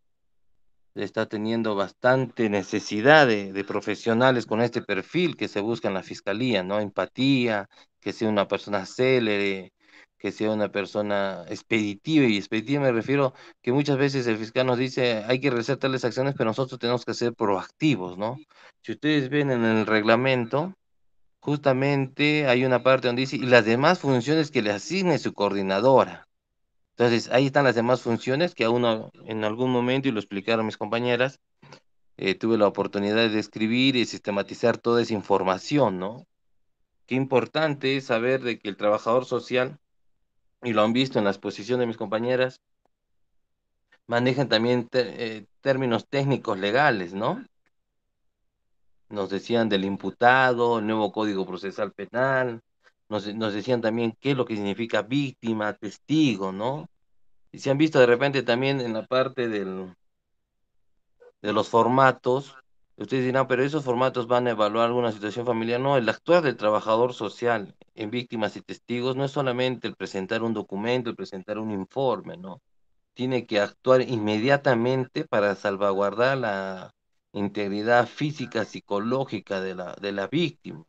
está teniendo bastante necesidad de profesionales con este perfil que se busca en la fiscalía, ¿no? Empatía, que sea una persona célere, que sea una persona expeditiva, y expeditiva me refiero que muchas veces el fiscal nos dice hay que realizar tales acciones, pero nosotros tenemos que ser proactivos, ¿no? Si ustedes ven en el reglamento, justamente hay una parte donde dice, y las demás funciones que le asigne su coordinadora. Entonces, ahí están las demás funciones que a uno en algún momento, y lo explicaron mis compañeras, tuve la oportunidad de escribir y sistematizar toda esa información, ¿no? Qué importante es saber de que el trabajador social, y lo han visto en la exposición de mis compañeras, manejan también términos técnicos legales, ¿no? Nos decían del imputado, el nuevo Código Procesal Penal, nos decían también qué es lo que significa víctima, testigo, ¿no? Y se han visto de repente también en la parte de los formatos, ustedes dirán, pero esos formatos van a evaluar alguna situación familiar. No, el actuar del trabajador social en víctimas y testigos no es solamente el presentar un documento, el presentar un informe, ¿no? Tiene que actuar inmediatamente para salvaguardar la integridad física, psicológica de la víctima.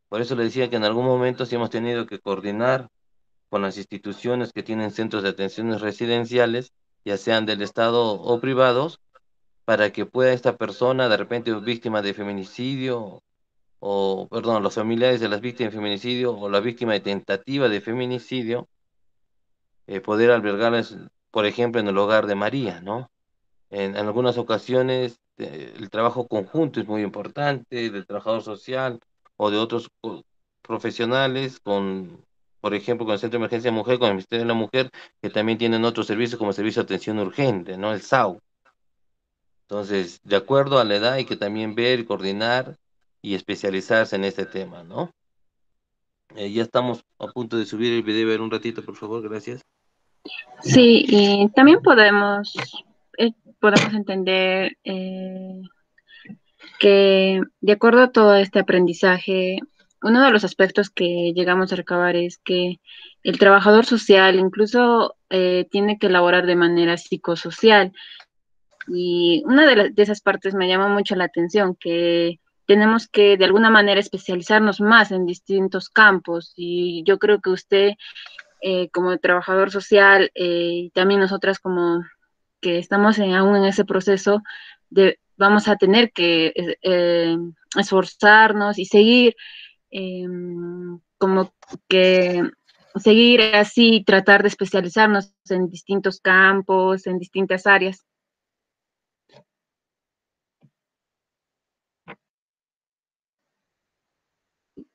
Por eso le decía que en algún momento sí hemos tenido que coordinar con las instituciones que tienen centros de atenciones residenciales, ya sean del Estado o privados, para que pueda esta persona, de repente víctima de feminicidio, o, perdón, los familiares de las víctimas de feminicidio o la víctima de tentativa de feminicidio, poder albergarlas, por ejemplo, en el hogar de María, ¿no? En algunas ocasiones el trabajo conjunto es muy importante, del trabajador social o de otros profesionales, por ejemplo, con el Centro de Emergencia Mujer, con el Ministerio de la Mujer, que también tienen otros servicios como el Servicio de Atención Urgente, ¿no? El SAU. Entonces, de acuerdo a la edad hay que también ver, coordinar y especializarse en este tema, ¿no? Ya estamos a punto de subir el video, ver un ratito, por favor, gracias. Sí, y también podemos entender que de acuerdo a todo este aprendizaje, uno de los aspectos que llegamos a recabar es que el trabajador social incluso tiene que elaborar de manera psicosocial. Y una de esas partes me llama mucho la atención, que tenemos que de alguna manera especializarnos más en distintos campos. Y yo creo que usted, como trabajador social, y también nosotras como que estamos aún en ese proceso, vamos a tener que esforzarnos y seguir como que seguir así, tratar de especializarnos en distintos campos, en distintas áreas.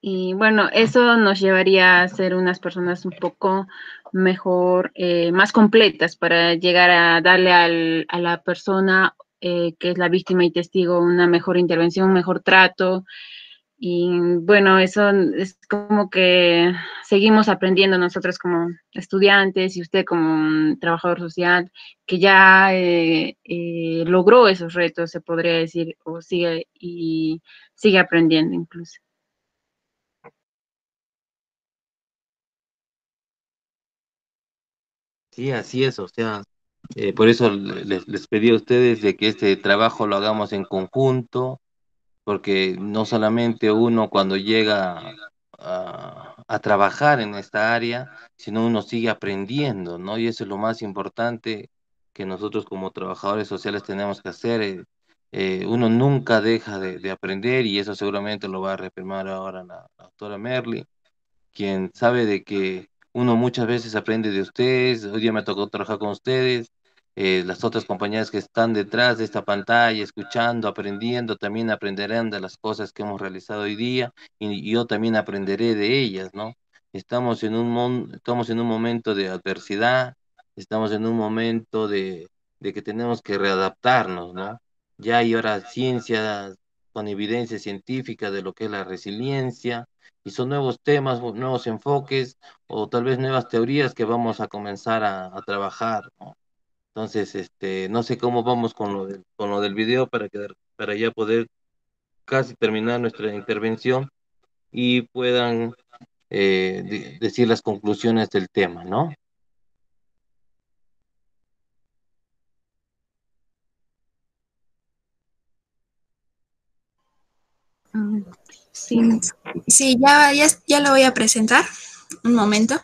Y bueno, eso nos llevaría a ser unas personas un poco mejor, más completas para llegar a darle a la persona que es la víctima y testigo una mejor intervención, un mejor trato. Y bueno, eso es como que seguimos aprendiendo nosotros como estudiantes y usted como un trabajador social que ya logró esos retos, se podría decir, o sigue aprendiendo incluso. Sí, así es, o sea, por eso les pedí a ustedes de que este trabajo lo hagamos en conjunto, porque no solamente uno cuando llega a trabajar en esta área, sino uno sigue aprendiendo, ¿no? Y eso es lo más importante que nosotros como trabajadores sociales tenemos que hacer. Uno nunca deja de aprender y eso seguramente lo va a reafirmar ahora la doctora Merly, quien sabe de que uno muchas veces aprende de ustedes. Hoy día me tocó trabajar con ustedes, las otras compañeras que están detrás de esta pantalla, escuchando, aprendiendo, también aprenderán de las cosas que hemos realizado hoy día y yo también aprenderé de ellas, ¿no? Estamos en un momento de adversidad, estamos en un momento de que tenemos que readaptarnos, ¿no? Ya hay ahora ciencias con evidencia científica de lo que es la resiliencia, y son nuevos temas, nuevos enfoques o tal vez nuevas teorías que vamos a comenzar a trabajar, ¿no? Entonces, no sé cómo vamos con lo del video para ya poder casi terminar nuestra intervención y puedan decir las conclusiones del tema, ¿no? Sí. Sí, ya lo voy a presentar. Un momento.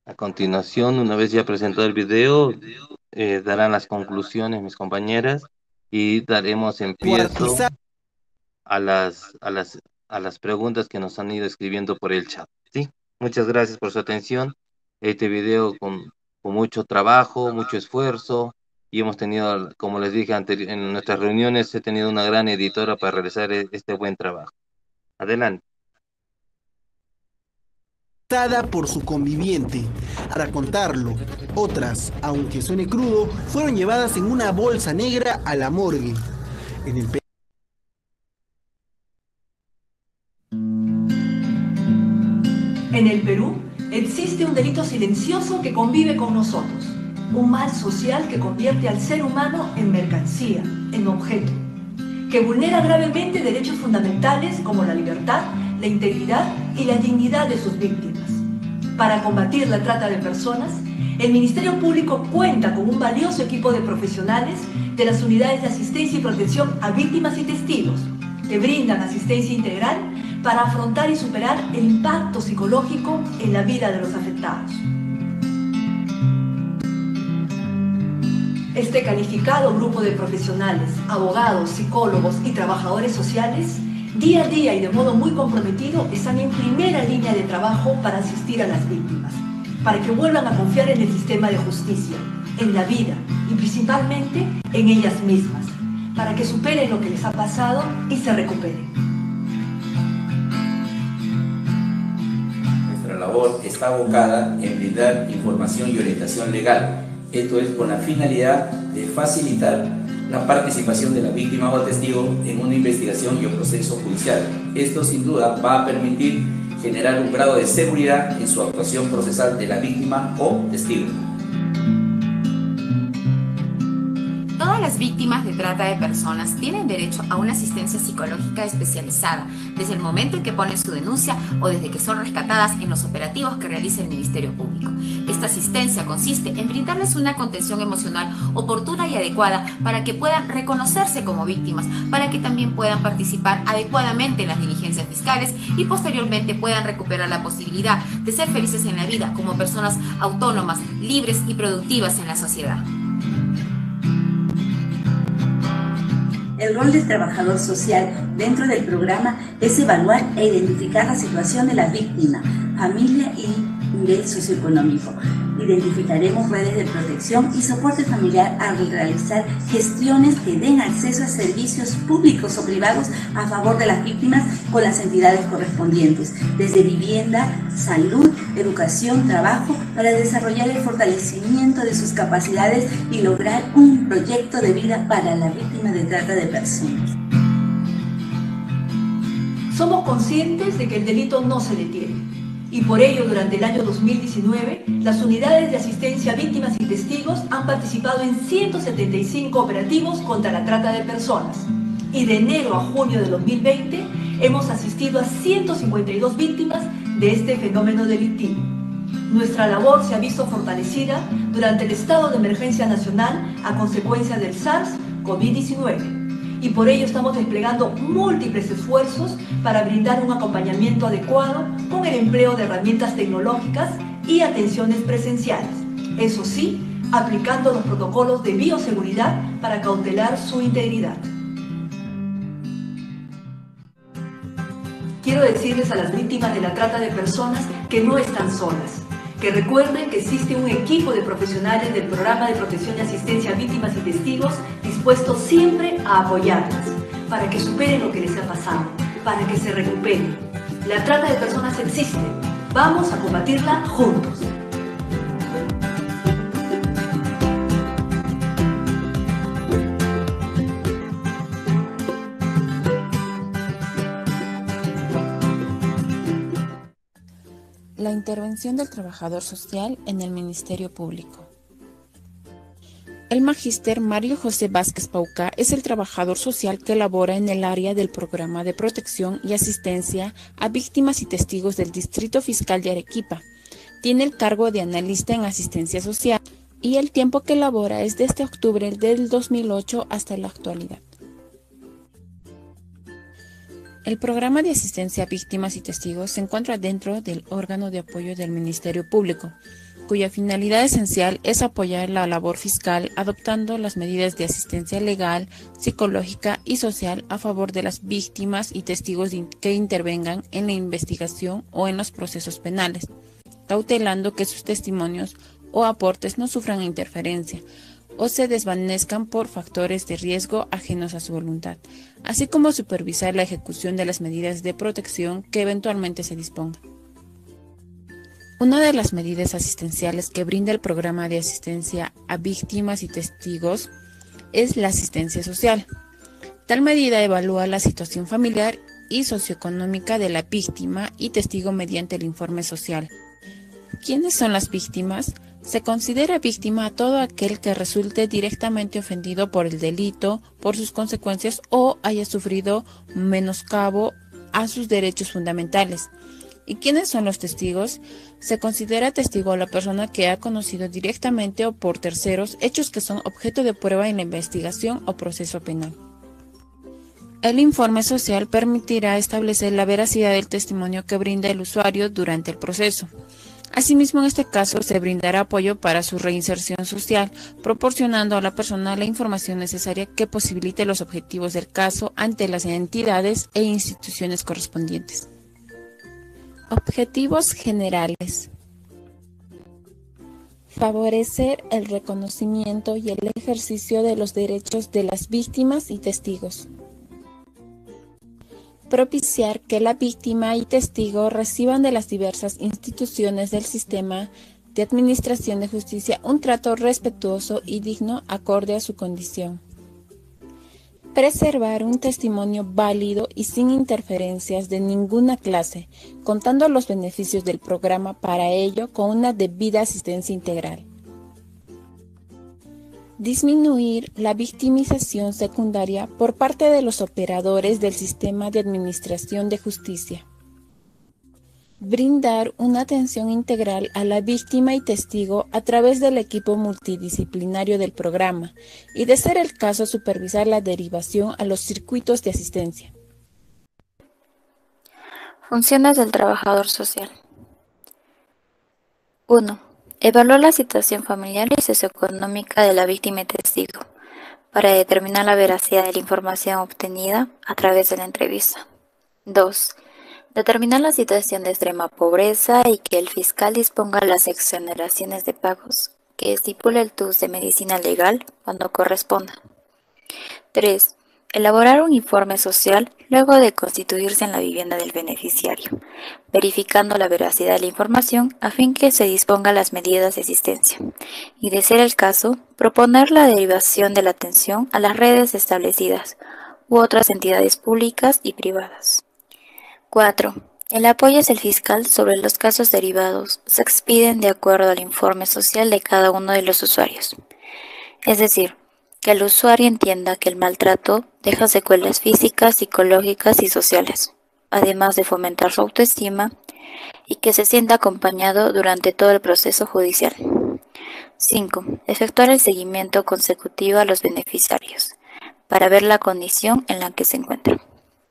A continuación, una vez ya presentado el video, darán las conclusiones mis compañeras y daremos empiezo a las preguntas que nos han ido escribiendo por el chat, ¿sí? Muchas gracias por su atención. Este video con mucho trabajo, mucho esfuerzo, y hemos tenido, como les dije en nuestras reuniones, he tenido una gran editora para realizar este buen trabajo. Adelante. Por su conviviente. Para contarlo, otras, aunque suene crudo, fueron llevadas en una bolsa negra a la morgue. En el Perú existe un delito silencioso que convive con nosotros, un mal social que convierte al ser humano en mercancía, en objeto, que vulnera gravemente derechos fundamentales como la libertad, la integridad y la dignidad de sus víctimas. Para combatir la trata de personas, el Ministerio Público cuenta con un valioso equipo de profesionales de las unidades de asistencia y protección a víctimas y testigos, que brindan asistencia integral para afrontar y superar el impacto psicológico en la vida de los afectados. Este calificado grupo de profesionales, abogados, psicólogos y trabajadores sociales día a día y de modo muy comprometido están en primera línea de trabajo para asistir a las víctimas, para que vuelvan a confiar en el sistema de justicia, en la vida y principalmente en ellas mismas, para que superen lo que les ha pasado y se recuperen. Nuestra labor está abocada en brindar información y orientación legal. Esto es con la finalidad de facilitar la participación de la víctima o testigo en una investigación y un proceso judicial. Esto sin duda va a permitir generar un grado de seguridad en su actuación procesal de la víctima o testigo. Todas las víctimas de trata de personas tienen derecho a una asistencia psicológica especializada desde el momento en que ponen su denuncia o desde que son rescatadas en los operativos que realiza el Ministerio Público. Esta asistencia consiste en brindarles una contención emocional oportuna y adecuada para que puedan reconocerse como víctimas, para que también puedan participar adecuadamente en las diligencias fiscales y posteriormente puedan recuperar la posibilidad de ser felices en la vida como personas autónomas, libres y productivas en la sociedad. El rol del trabajador social dentro del programa es evaluar e identificar la situación de la víctima, familia y nivel socioeconómico. Identificaremos redes de protección y soporte familiar al realizar gestiones que den acceso a servicios públicos o privados a favor de las víctimas con las entidades correspondientes, desde vivienda, salud, educación, trabajo, para desarrollar el fortalecimiento de sus capacidades y lograr un proyecto de vida para la víctima de trata de personas. Somos conscientes de que el delito no se detiene. Y por ello, durante el año 2019, las unidades de asistencia a víctimas y testigos han participado en 175 operativos contra la trata de personas. Y de enero a junio de 2020, hemos asistido a 152 víctimas de este fenómeno delictivo. Nuestra labor se ha visto fortalecida durante el estado de emergencia nacional a consecuencia del SARS-CoV-19. Y por ello estamos desplegando múltiples esfuerzos para brindar un acompañamiento adecuado con el empleo de herramientas tecnológicas y atenciones presenciales. Eso sí, aplicando los protocolos de bioseguridad para cautelar su integridad. Quiero decirles a las víctimas de la trata de personas que no están solas, que recuerden que existe un equipo de profesionales del Programa de Protección y Asistencia a Víctimas y Testigos dispuestos siempre a apoyarlas, para que superen lo que les ha pasado, para que se recuperen. La trata de personas existe, vamos a combatirla juntos. La intervención del trabajador social en el Ministerio Público. El magíster Mario José Vázquez Paucá es el trabajador social que labora en el área del Programa de Protección y Asistencia a Víctimas y Testigos del Distrito Fiscal de Arequipa. Tiene el cargo de analista en asistencia social y el tiempo que labora es desde octubre del 2008 hasta la actualidad. El Programa de Asistencia a Víctimas y Testigos se encuentra dentro del órgano de apoyo del Ministerio Público, cuya finalidad esencial es apoyar la labor fiscal adoptando las medidas de asistencia legal, psicológica y social a favor de las víctimas y testigos que intervengan en la investigación o en los procesos penales, cautelando que sus testimonios o aportes no sufran interferencia o se desvanezcan por factores de riesgo ajenos a su voluntad, así como supervisar la ejecución de las medidas de protección que eventualmente se dispongan. Una de las medidas asistenciales que brinda el Programa de Asistencia a Víctimas y Testigos es la asistencia social. Tal medida evalúa la situación familiar y socioeconómica de la víctima y testigo mediante el informe social. ¿Quiénes son las víctimas? Se considera víctima a todo aquel que resulte directamente ofendido por el delito, por sus consecuencias o haya sufrido menoscabo a sus derechos fundamentales. ¿Y quiénes son los testigos? Se considera testigo a la persona que ha conocido directamente o por terceros hechos que son objeto de prueba en la investigación o proceso penal. El informe social permitirá establecer la veracidad del testimonio que brinda el usuario durante el proceso. Asimismo, en este caso, se brindará apoyo para su reinserción social, proporcionando a la persona la información necesaria que posibilite los objetivos del caso ante las entidades e instituciones correspondientes. Objetivos generales. Favorecer el reconocimiento y el ejercicio de los derechos de las víctimas y testigos. Propiciar que la víctima y testigo reciban de las diversas instituciones del sistema de administración de justicia un trato respetuoso y digno acorde a su condición. Preservar un testimonio válido y sin interferencias de ninguna clase, contando los beneficios del programa para ello con una debida asistencia integral. Disminuir la victimización secundaria por parte de los operadores del sistema de administración de justicia. Brindar una atención integral a la víctima y testigo a través del equipo multidisciplinario del programa y, de ser el caso, supervisar la derivación a los circuitos de asistencia. Funciones del trabajador social. 1. Evaluar la situación familiar y socioeconómica de la víctima y testigo para determinar la veracidad de la información obtenida a través de la entrevista. 2. Determinar la situación de extrema pobreza y que el fiscal disponga las exoneraciones de pagos que estipule el TUS de medicina legal cuando corresponda. 3. Elaborar un informe social luego de constituirse en la vivienda del beneficiario, verificando la veracidad de la información a fin que se disponga las medidas de asistencia y, de ser el caso, proponer la derivación de la atención a las redes establecidas u otras entidades públicas y privadas. 4. El apoyo es el fiscal sobre los casos derivados se expiden de acuerdo al informe social de cada uno de los usuarios. Es decir, que el usuario entienda que el maltrato deja secuelas físicas, psicológicas y sociales, además de fomentar su autoestima y que se sienta acompañado durante todo el proceso judicial. 5. Efectuar el seguimiento consecutivo a los beneficiarios para ver la condición en la que se encuentran,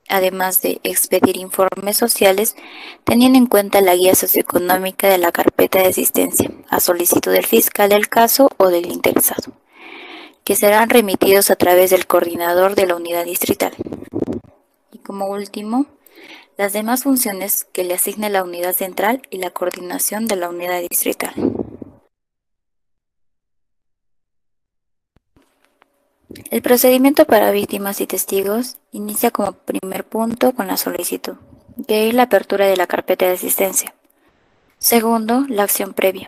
además de expedir informes sociales teniendo en cuenta la guía socioeconómica de la carpeta de asistencia a solicitud del fiscal del caso o del interesado, que serán remitidos a través del coordinador de la unidad distrital. Y como último, las demás funciones que le asigne la unidad central y la coordinación de la unidad distrital. El procedimiento para víctimas y testigos inicia como primer punto con la solicitud, de ahí la apertura de la carpeta de asistencia. Segundo, la acción previa.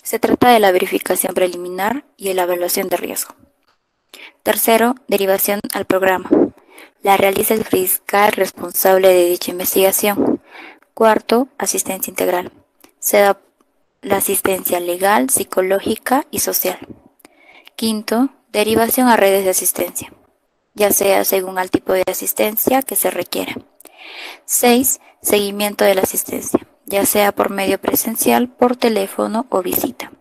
Se trata de la verificación preliminar y la evaluación de riesgo. Tercero, derivación al programa. La realiza el fiscal responsable de dicha investigación. Cuarto, asistencia integral. Se da la asistencia legal, psicológica y social. Quinto, derivación a redes de asistencia, ya sea según el tipo de asistencia que se requiera. 6. Seguimiento de la asistencia, ya sea por medio presencial, por teléfono o visita.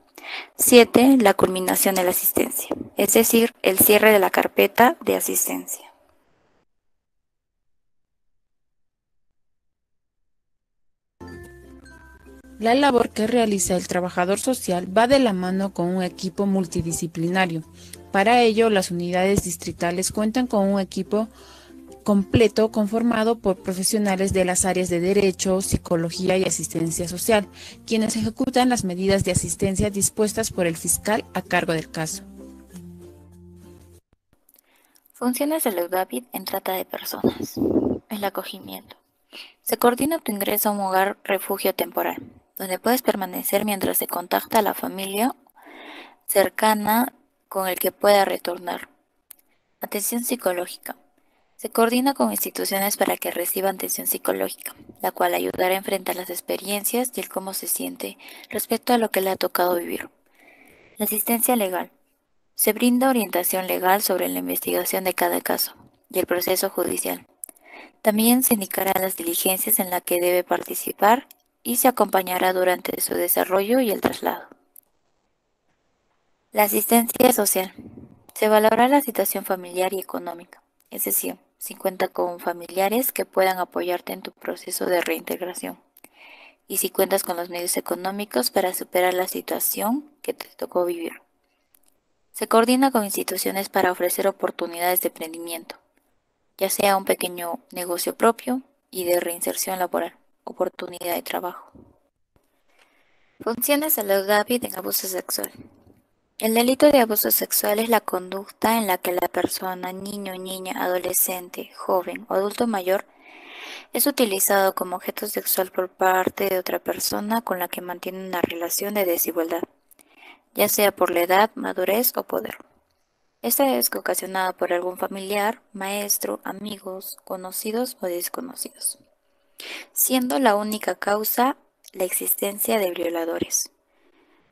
7. La culminación de la asistencia, es decir, el cierre de la carpeta de asistencia. La labor que realiza el trabajador social va de la mano con un equipo multidisciplinario. Para ello, las unidades distritales cuentan con un equipo completo conformado por profesionales de las áreas de Derecho, Psicología y Asistencia Social, quienes ejecutan las medidas de asistencia dispuestas por el fiscal a cargo del caso. Funciones del UDAVID en trata de personas. El acogimiento. Se coordina tu ingreso a un hogar refugio temporal, donde puedes permanecer mientras se contacta a la familia cercana con el que pueda retornar. Atención psicológica. Se coordina con instituciones para que reciban atención psicológica, la cual ayudará a enfrentar las experiencias y el cómo se siente respecto a lo que le ha tocado vivir. La asistencia legal. Se brinda orientación legal sobre la investigación de cada caso y el proceso judicial. También se indicará las diligencias en las que debe participar y se acompañará durante su desarrollo y el traslado. La asistencia social. Se valorará la situación familiar y económica, es decir, si cuenta con familiares que puedan apoyarte en tu proceso de reintegración. y si cuentas con los medios económicos para superar la situación que te tocó vivir. Se coordina con instituciones para ofrecer oportunidades de emprendimiento, ya sea un pequeño negocio propio y de reinserción laboral, oportunidad de trabajo. Funciones de la UDAVID en abuso sexual. El delito de abuso sexual es la conducta en la que la persona, niño, niña, adolescente, joven o adulto mayor es utilizado como objeto sexual por parte de otra persona con la que mantiene una relación de desigualdad, ya sea por la edad, madurez o poder. Esta es ocasionada por algún familiar, maestro, amigos, conocidos o desconocidos, siendo la única causa la existencia de violadores.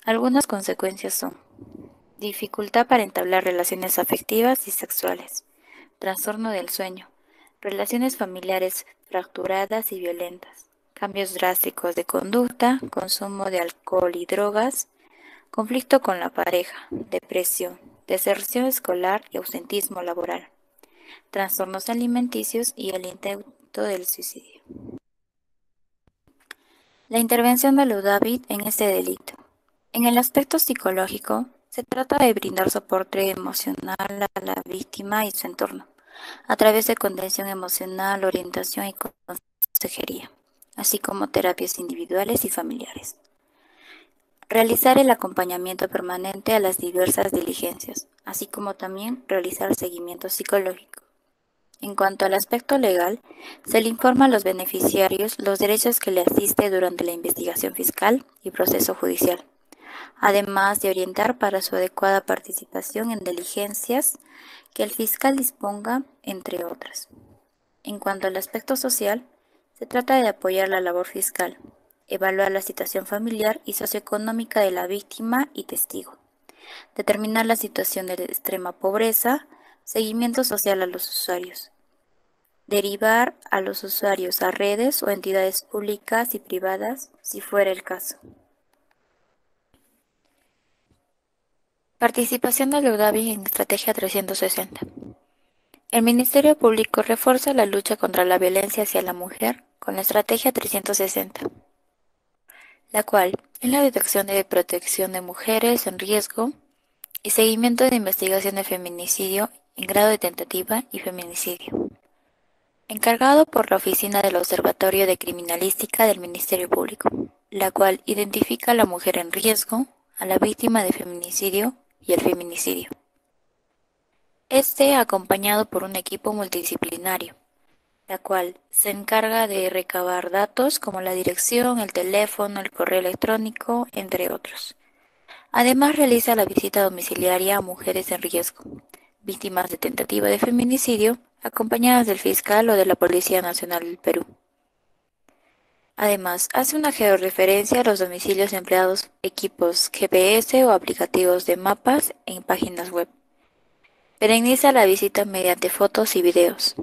Algunas consecuencias son: dificultad para entablar relaciones afectivas y sexuales, trastorno del sueño, relaciones familiares fracturadas y violentas, cambios drásticos de conducta, consumo de alcohol y drogas, conflicto con la pareja, depresión, deserción escolar y ausentismo laboral, trastornos alimenticios y el intento del suicidio. La intervención de la UDAVID en este delito. En el aspecto psicológico, se trata de brindar soporte emocional a la víctima y su entorno, a través de contención emocional, orientación y consejería, así como terapias individuales y familiares. Realizar el acompañamiento permanente a las diversas diligencias, así como también realizar seguimiento psicológico. En cuanto al aspecto legal, se le informa a los beneficiarios los derechos que le asiste durante la investigación fiscal y proceso judicial, además de orientar para su adecuada participación en diligencias que el fiscal disponga, entre otras. En cuanto al aspecto social, se trata de apoyar la labor fiscal, evaluar la situación familiar y socioeconómica de la víctima y testigo, determinar la situación de extrema pobreza, seguimiento social a los usuarios, derivar a los usuarios a redes o entidades públicas y privadas, si fuera el caso. Participación de la UDAVID en Estrategia 360. El Ministerio Público refuerza la lucha contra la violencia hacia la mujer con la Estrategia 360, la cual es la detección de protección de mujeres en riesgo y seguimiento de investigación de feminicidio en grado de tentativa y feminicidio. Encargado por la Oficina del Observatorio de Criminalística del Ministerio Público, la cual identifica a la mujer en riesgo, a la víctima de feminicidio y el feminicidio. Este acompañado por un equipo multidisciplinario, la cual se encarga de recabar datos como la dirección, el teléfono, el correo electrónico, entre otros. Además realiza la visita domiciliaria a mujeres en riesgo, víctimas de tentativa de feminicidio, acompañadas del fiscal o de la Policía Nacional del Perú. Además, hace una georreferencia a los domicilios empleados, equipos GPS o aplicativos de mapas en páginas web. Perenniza la visita mediante fotos y videos.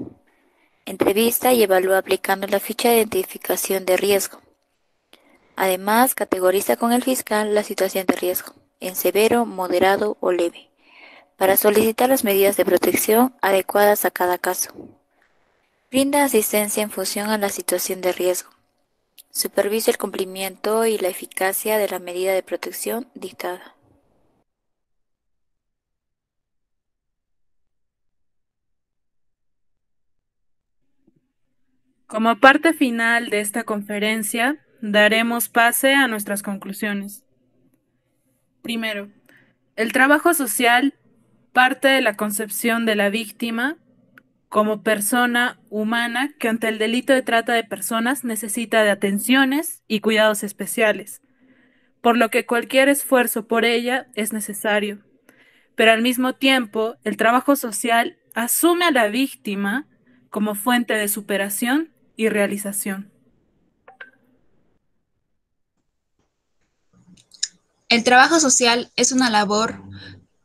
Entrevista y evalúa aplicando la ficha de identificación de riesgo. Además, categoriza con el fiscal la situación de riesgo, en severo, moderado o leve, para solicitar las medidas de protección adecuadas a cada caso. Brinda asistencia en función a la situación de riesgo. Supervisa el cumplimiento y la eficacia de la medida de protección dictada. Como parte final de esta conferencia, daremos pase a nuestras conclusiones. Primero, el trabajo social parte de la concepción de la víctima como persona humana que ante el delito de trata de personas necesita de atenciones y cuidados especiales, por lo que cualquier esfuerzo por ella es necesario. Pero al mismo tiempo, el trabajo social asume a la víctima como fuente de superación y realización. El trabajo social es una labor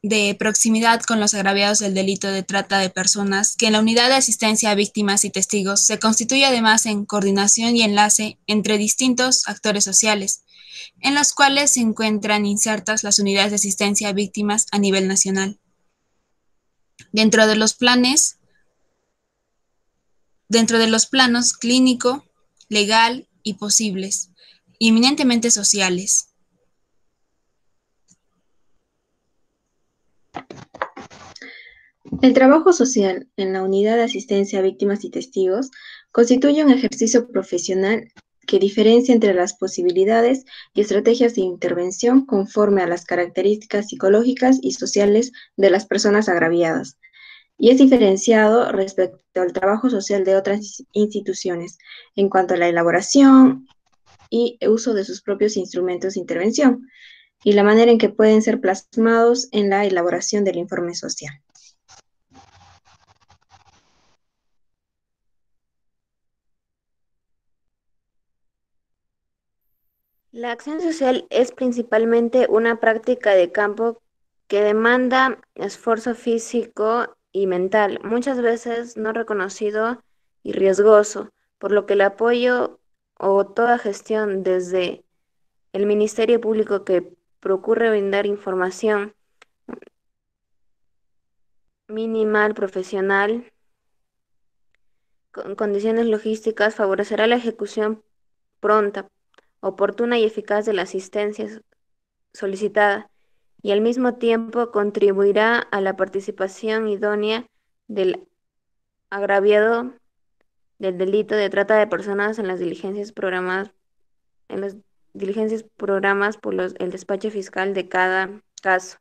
de proximidad con los agraviados del delito de trata de personas, que en la unidad de asistencia a víctimas y testigos se constituye además en coordinación y enlace entre distintos actores sociales, en los cuales se encuentran insertas las unidades de asistencia a víctimas a nivel nacional. Dentro de los planos clínico, legal y posibles, y eminentemente sociales. El trabajo social en la Unidad de Asistencia a Víctimas y Testigos constituye un ejercicio profesional que diferencia entre las posibilidades y estrategias de intervención conforme a las características psicológicas y sociales de las personas agraviadas, y es diferenciado respecto al trabajo social de otras instituciones en cuanto a la elaboración y uso de sus propios instrumentos de intervención y la manera en que pueden ser plasmados en la elaboración del informe social. La acción social es principalmente una práctica de campo que demanda esfuerzo físico y mental, muchas veces no reconocido y riesgoso, por lo que el apoyo o toda gestión desde el Ministerio Público que procure brindar información minimal, profesional, con condiciones logísticas, favorecerá la ejecución pronta, oportuna y eficaz de la asistencia solicitada y al mismo tiempo contribuirá a la participación idónea del agraviado del delito de trata de personas en las diligencias programadas por el despacho fiscal de cada caso.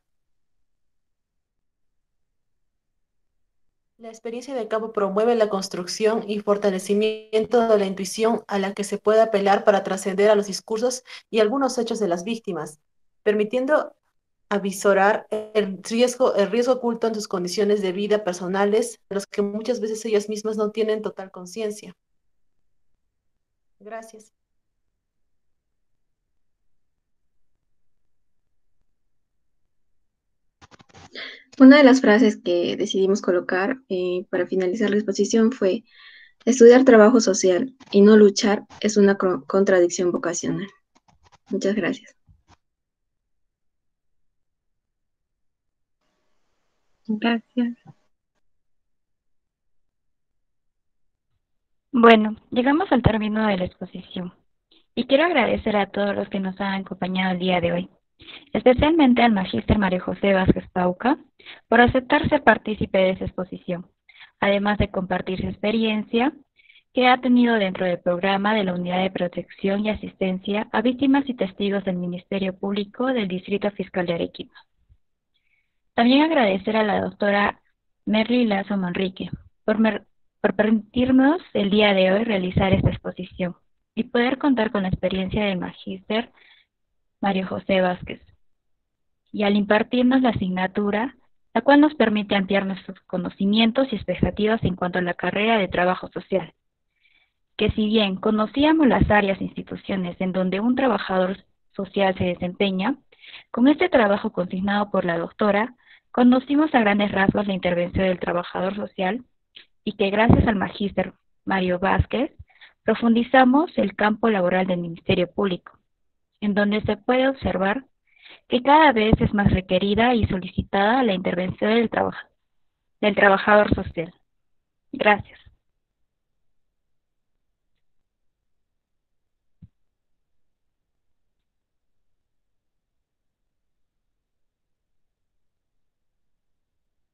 La experiencia de campo promueve la construcción y fortalecimiento de la intuición a la que se puede apelar para trascender a los discursos y algunos hechos de las víctimas, permitiendo avisorar el riesgo oculto en sus condiciones de vida personales, de los que muchas veces ellas mismas no tienen total conciencia. Gracias. Una de las frases que decidimos colocar para finalizar la exposición fue: estudiar trabajo social y no luchar es una contradicción vocacional. Muchas gracias. Gracias. Bueno, llegamos al término de la exposición y quiero agradecer a todos los que nos han acompañado el día de hoy, especialmente al magíster María José Vázquez Pauca por aceptar ser partícipe de esta exposición, además de compartir su experiencia que ha tenido dentro del programa de la Unidad de Protección y Asistencia a Víctimas y Testigos del Ministerio Público del Distrito Fiscal de Arequipa. También agradecer a la doctora Merly Lazo Manrique por permitirnos el día de hoy realizar esta exposición y poder contar con la experiencia del magíster Mario José Vázquez, y al impartirnos la asignatura, la cual nos permite ampliar nuestros conocimientos y expectativas en cuanto a la carrera de trabajo social, que si bien conocíamos las áreas e instituciones en donde un trabajador social se desempeña, con este trabajo consignado por la doctora, conocimos a grandes rasgos la intervención del trabajador social y que gracias al magíster Mario Vázquez profundizamos el campo laboral del Ministerio Público, en donde se puede observar que cada vez es más requerida y solicitada la intervención del trabajador social. Gracias.